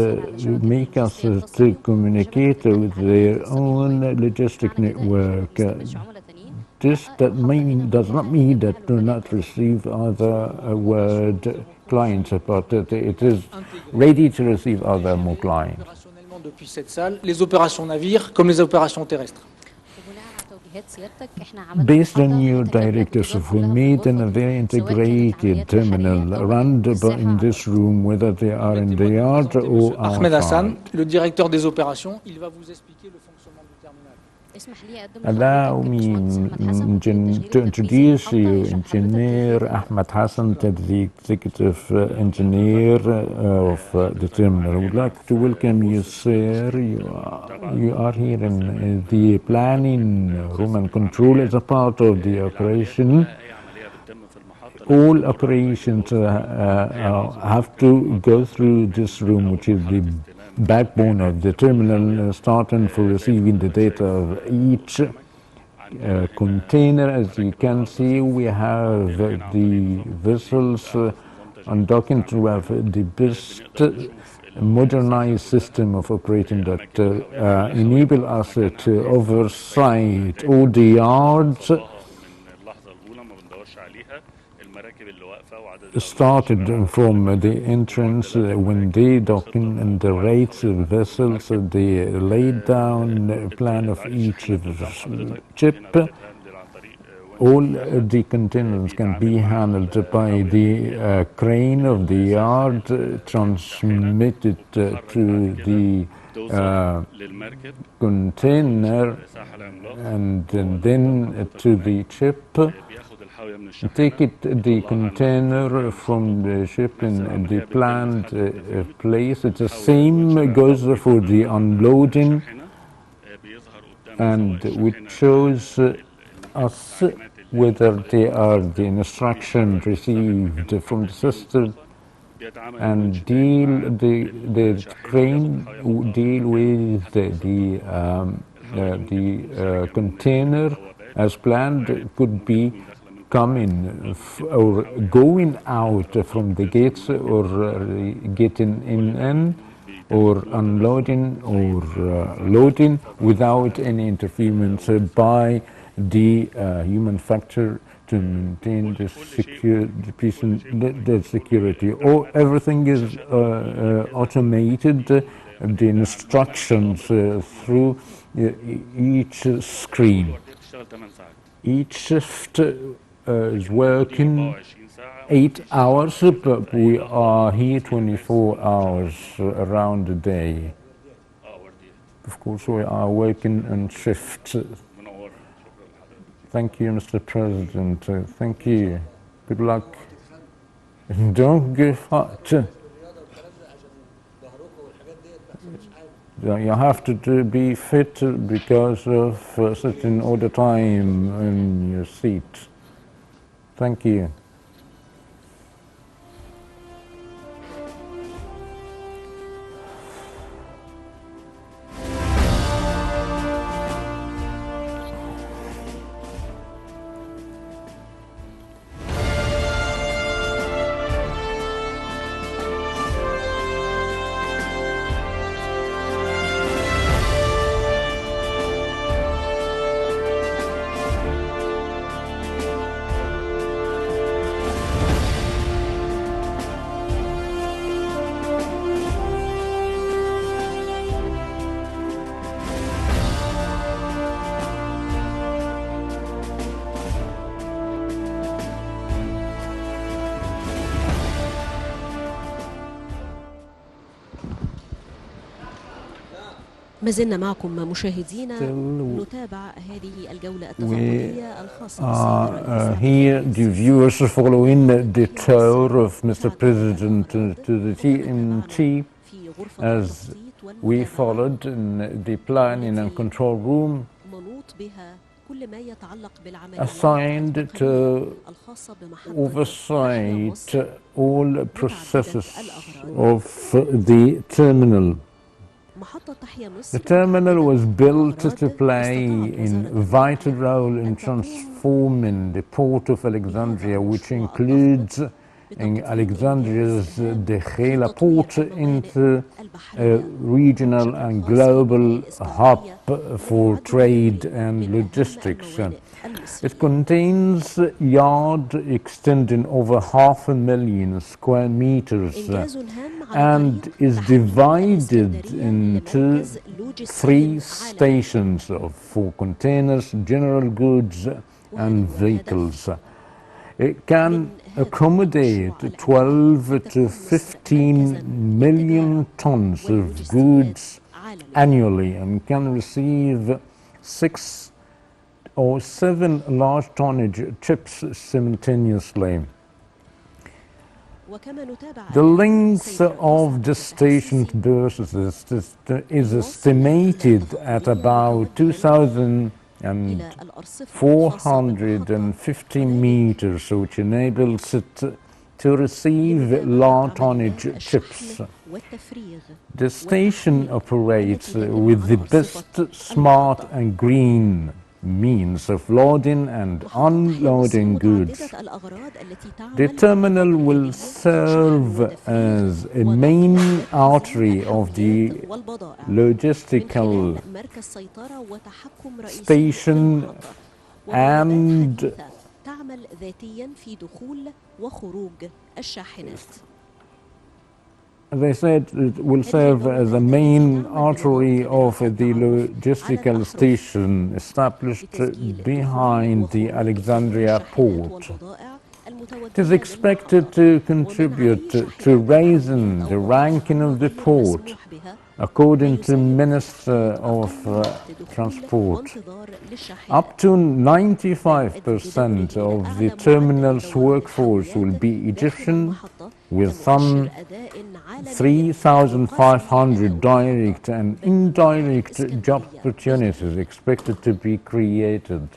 make us to communicate with their own logistic network. This does not mean that do not receive other word clients, but it is ready to receive other more clients. Depuis cette salle, les opérations navires comme les opérations terrestres. Based on new directives, we made in a very integrated terminal run in this room, whether they are in the yard or Ahmed Hassan, outside. le directeur des opérations, il va vous expliquer le fonctionnement du terminal. Allow me to introduce you Engineer Ahmed Hassan, the Executive Engineer of the terminal. I would like to welcome you, sir. You are here in the planning room and control as a part of the operation. All operations have to go through this room, which is the backbone of the terminal, starting for receiving the data of each container. As you can see, we have the vessels on docking to have the best modernized system of operating that enable us to oversight all the yards. Started from the entrance when they dock in and the rates of vessels, the laid down plan of each ship. All the containers can be handled by the crane of the yard, transmitted to the container and then to the ship. Take the container from the ship in the planned place. It's the same goes for the unloading, and which shows us whether they are the instruction received from the system, and the crane deal with the container as planned, could be coming or going out from the gates, or getting in, or unloading, or loading without any interference by the human factor to maintain the peace and the security. Everything is automated. The instructions through each screen. Each shift is working 8 hours, but we are here 24 hours around the day. Of course, we are working in shifts. Thank you, Mr. President. Thank you. Good luck. Don't give up. You have to be fit because of sitting all the time in your seat. Thank you. ما زلنا معكم مشاهدينا نتابع هذه الجولة التفضلية الخاصة here the viewers following the tour of Mr. President to the TMT as we followed in the planning and control room assigned to oversight all processes of the terminal. The terminal was built to play a vital role in transforming the port of Alexandria, which includes in Alexandria's Tahya port, into a regional and global hub for trade and logistics. It contains a yard extending over 500,000 square meters and is divided into 3 stations for containers, general goods and vehicles. It can accommodate 12 to 15 million tons of goods annually and can receive 6 or 7 large tonnage ships simultaneously. The length of the station's berths is estimated at about 2,450 meters, which enables it to receive large tonnage ships. The station operates with the best smart and green means of loading and unloading goods. The terminal will serve as a main artery of the logistical station and they said it will serve as a main artery of the logistical station established behind the Alexandria port. It is expected to contribute to raising the ranking of the port, according to Minister of Transport. Up to 95% of the terminal's workforce will be Egyptian, with some 3,500 direct and indirect job opportunities expected to be created.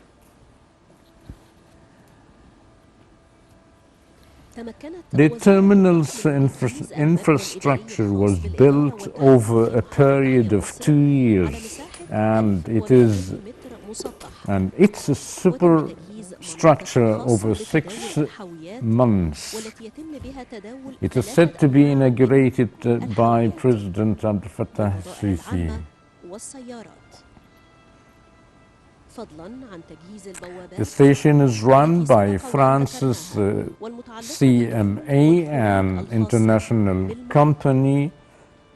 The terminal's infrastructure was built over a period of 2 years, and it's a superstructure over 6 months. It is set to be inaugurated by President Abdel Fattah Sisi. The station is run by France's CMA, an international company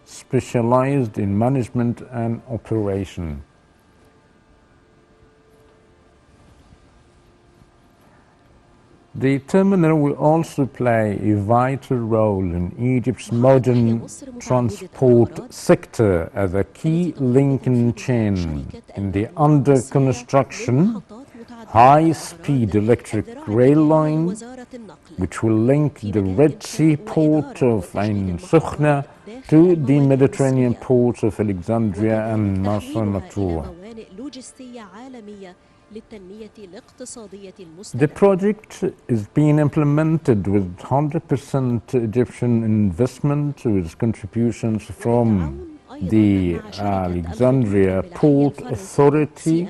specialized in management and operation. The terminal will also play a vital role in Egypt's modern transport sector as a key link chain in the under-construction high-speed electric rail line, which will link the Red Sea port of Ain Sokhna to the Mediterranean ports of Alexandria and Masr. The project is being implemented with 100% Egyptian investment, with contributions from the Alexandria Port Authority,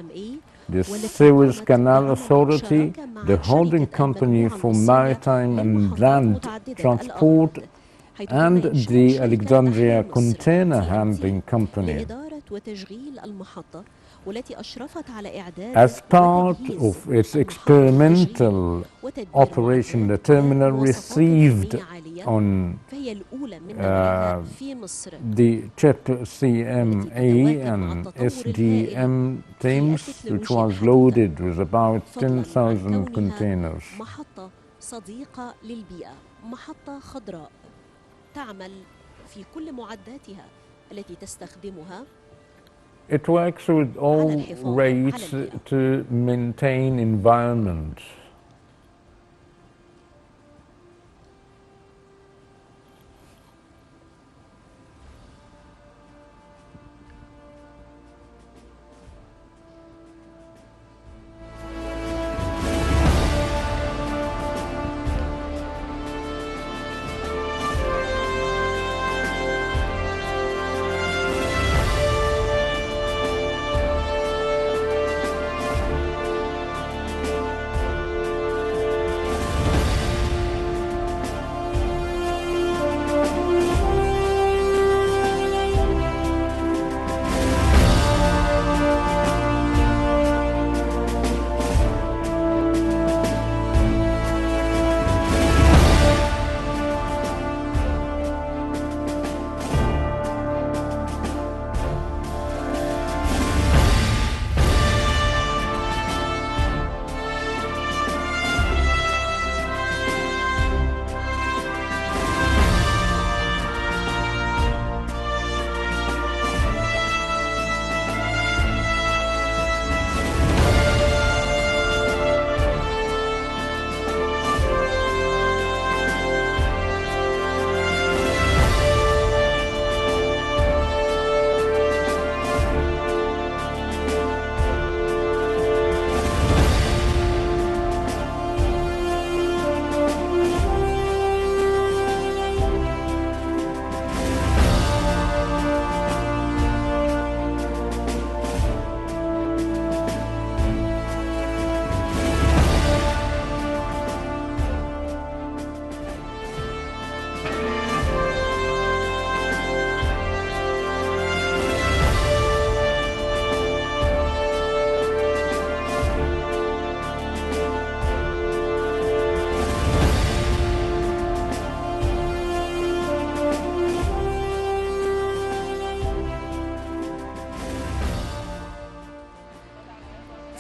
the Suez Canal Authority, the holding company for maritime and land transport, and the Alexandria Container Handling Company. As part of its experimental operation, the terminal received on the CHEP CMA and SDM teams, which was loaded with about 10,000 containers. It works with all rates to maintain environment.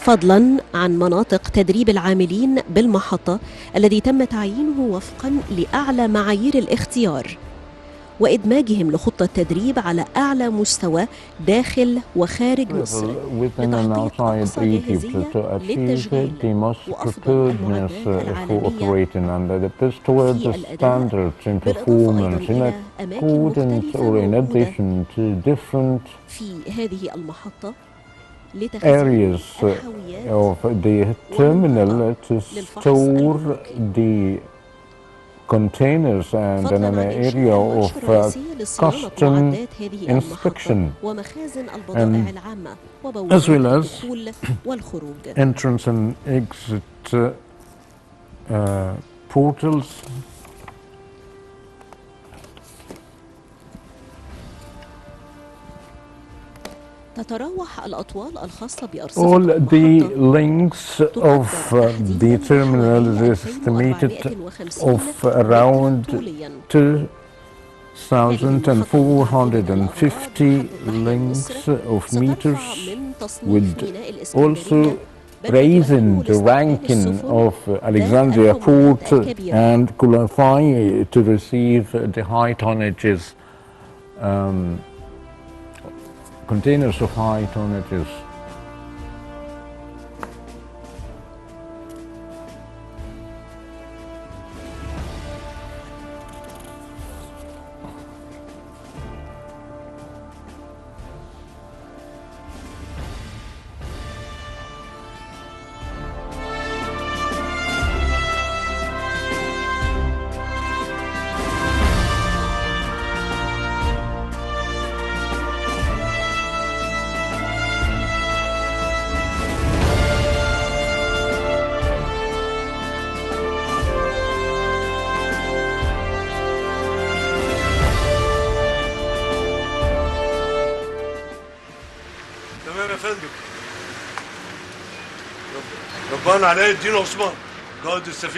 فضلا عن مناطق تدريب العاملين بالمحطة الذي تم تعيينه وفقا لأعلى معايير الاختيار وإدماجهم لخطة تدريب على أعلى مستوى داخل وخارج مصر لتحقيق أقصى جاهزية للتشغيل وأفضل المعدات العالمية في الأداء بالإضافة إلى أماكن مختلفة في هذه المحطة areas of the terminal to store the containers and in an area of custom inspection, as well as entrance and exit portals. All the lengths of the terminal is estimated of around 2,450 lengths of meters, with also raising the ranking of Alexandria port and qualify to receive the high tonnages, containers of high tonnages.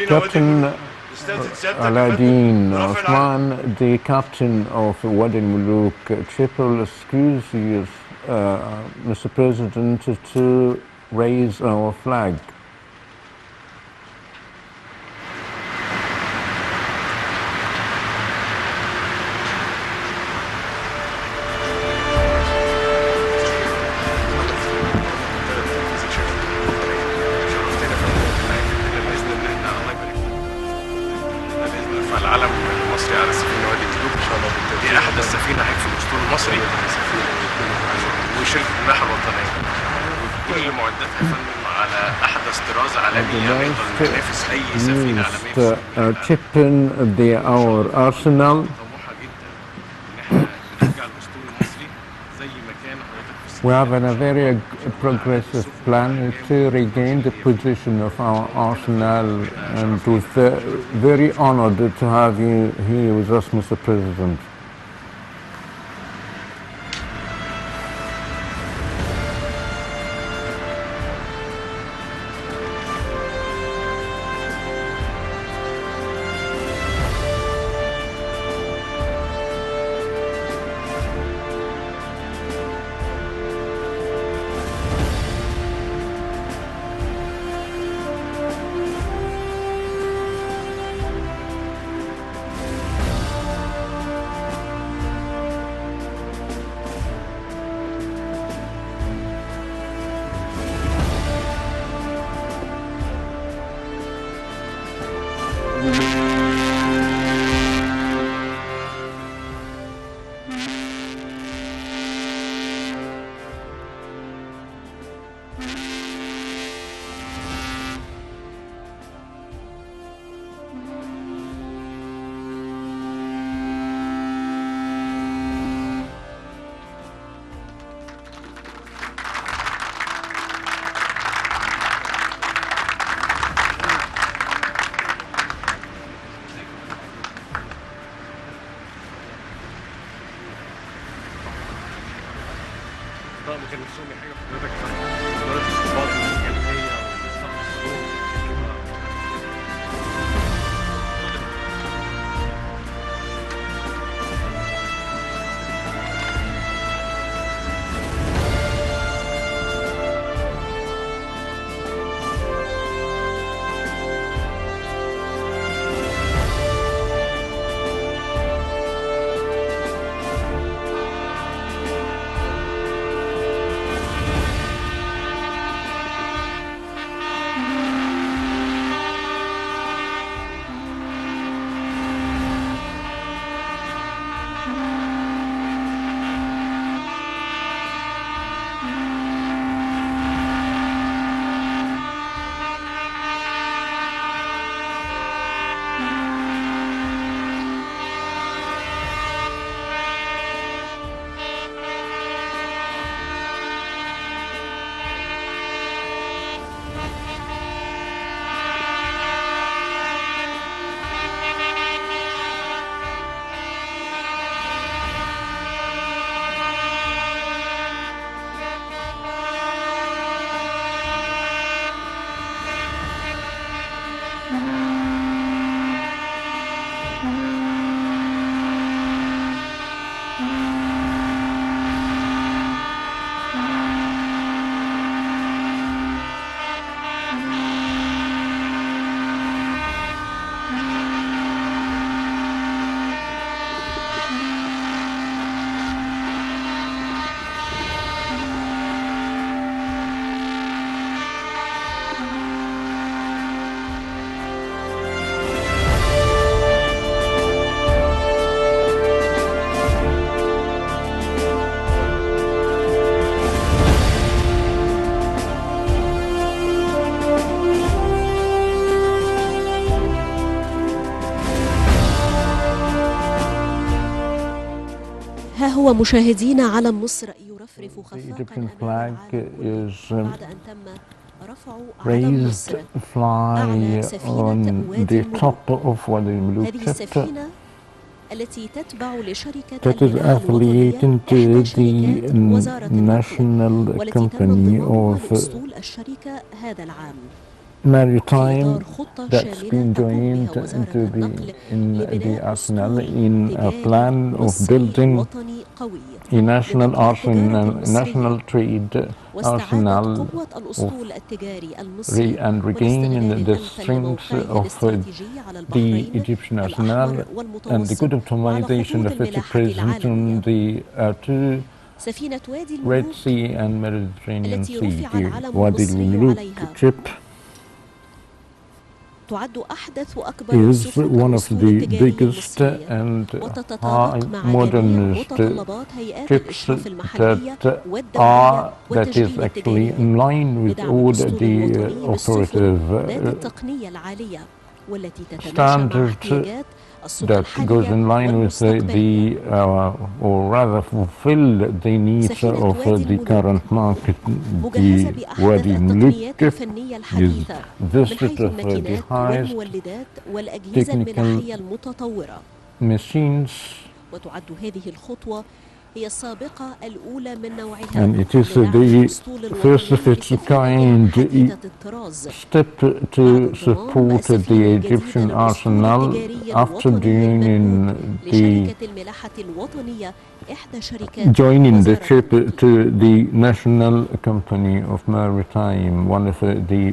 Captain Aladdin Osman, the captain of Wadi al-Muluk Triple, excuses Mr. President to raise our flag. Chipping our arsenal. We have a very progressive plan to regain the position of our arsenal, and we're very honored to have you here with us, Mr. President. هو مشاهدينا علم مصر يرفرف خفاقا أمام العالم كله بعد أن تم رفع علم مصر أعلى سفينة وادي الملوك. هذه السفينة التي تتبع لشركة الملاحة الوطنية إحدى شركات وزارة النقل والتي تم انضمامها لأسطول الشركة هذا العام. Maritime that's been joined into the arsenal in a plan of building a national trade arsenal and regaining the strength of the Egyptian arsenal and the good optimization of its presence on the two Red Sea and Mediterranean Sea, the Wadi al-Muluk ship is one of the biggest and modernist ships that is actually in line with all the authoritative standards that goes in line with or rather fulfill the needs of the current market. The Wadi al-Muluk is visited of the highest technical machines, and it is the first of its kind step to support the Egyptian arsenal after joining the ship to the National Company of Maritime, one of the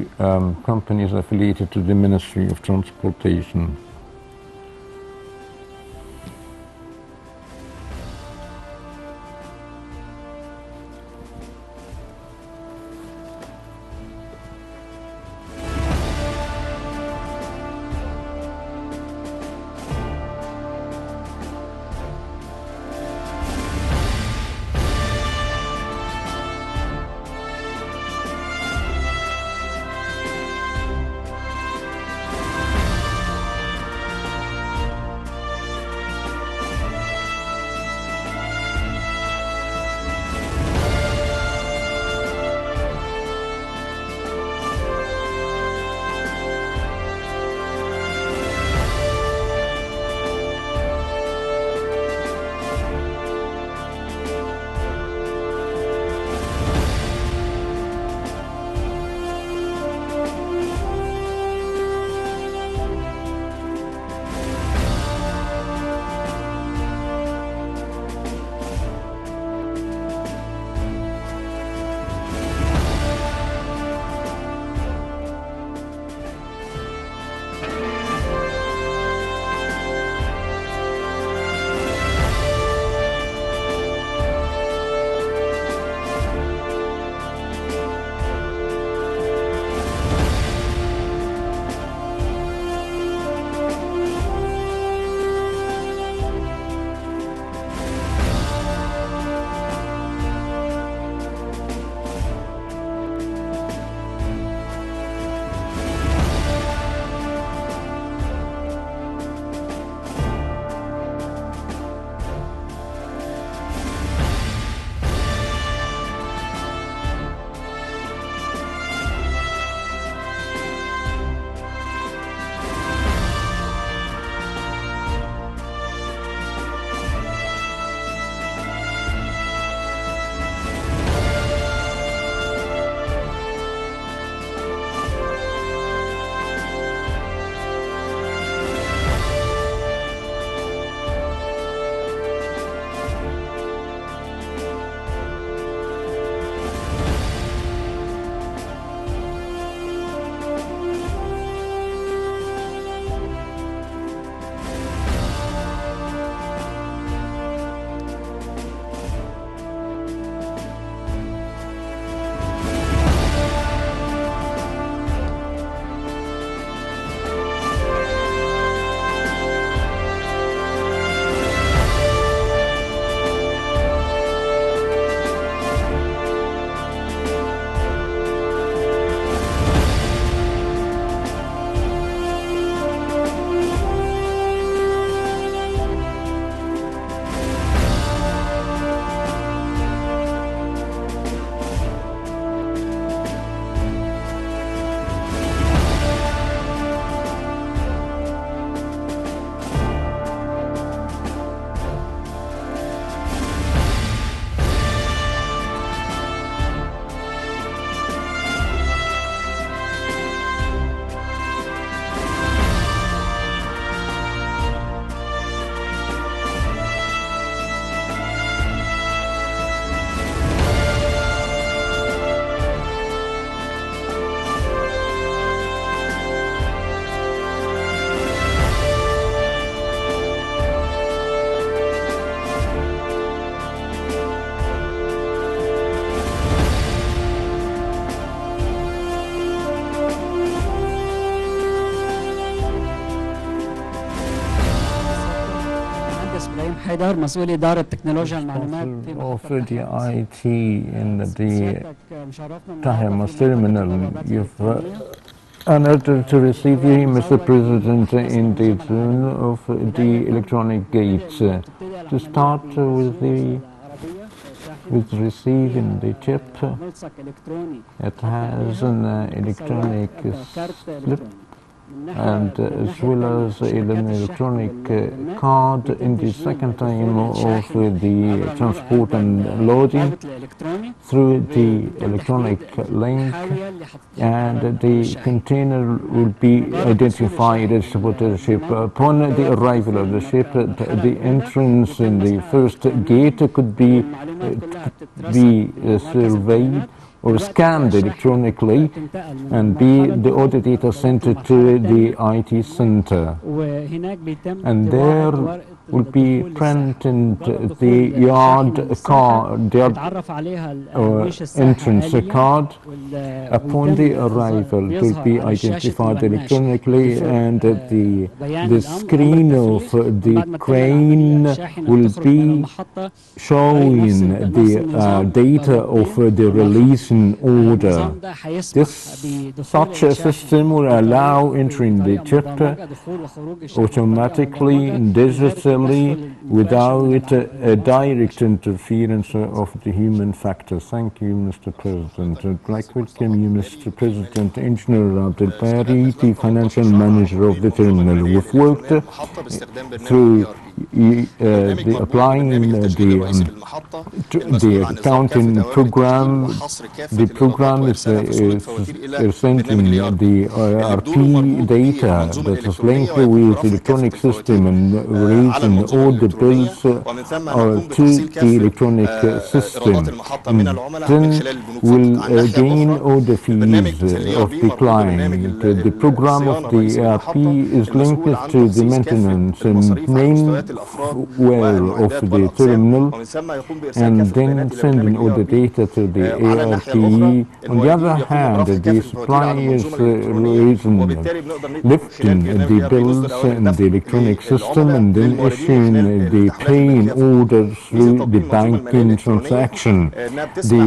companies affiliated to the Ministry of Transportation. المهندس إبراهيم حيدر مسؤول إدارة تكنولوجيا المعلومات في محطة the IT in the Tahya Terminal. You've honored to receive you, Mr. President, in the zone of the electronic gates. To start with receiving the chip, it has an electronic slip and as well as an electronic card in the second time of the transport and loading through the electronic link, and the container will be identified as supported ship. Upon the arrival of the ship, the entrance in the first gate could be surveyed or scanned electronically and the order data sent to the IT center. And there will be printed the yard entrance card. Upon the arrival, it will be identified electronically, and the screen of the crane will be showing the data of the release order. Such a system will allow entering the chip automatically and digitally without a direct interference of the human factor. Thank you, Mr. President. I'd like to welcome you, Mr. President, Engineer Abdel Bari, the financial manager of the terminal. We've worked through applying the accounting program. The program is sending the ERP data that is linked with the electronic system and raising all the bills to the electronic system, and then will gain all the fees of the client. The program of the ERP is linked to the maintenance and mainware of the terminal, and then sending all the data to the ERP. On the other hand, the supply is lifting the bills in the electronic system and then issuing the paying orders through the banking transaction. The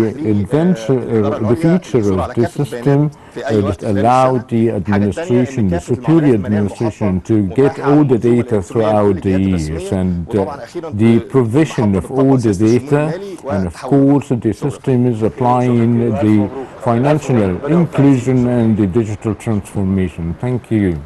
feature of this system that allowed the administration, the superior administration, to get all the data throughout the years, and the provision of all the data, and of course the system is applying the financial inclusion and the digital transformation. Thank you.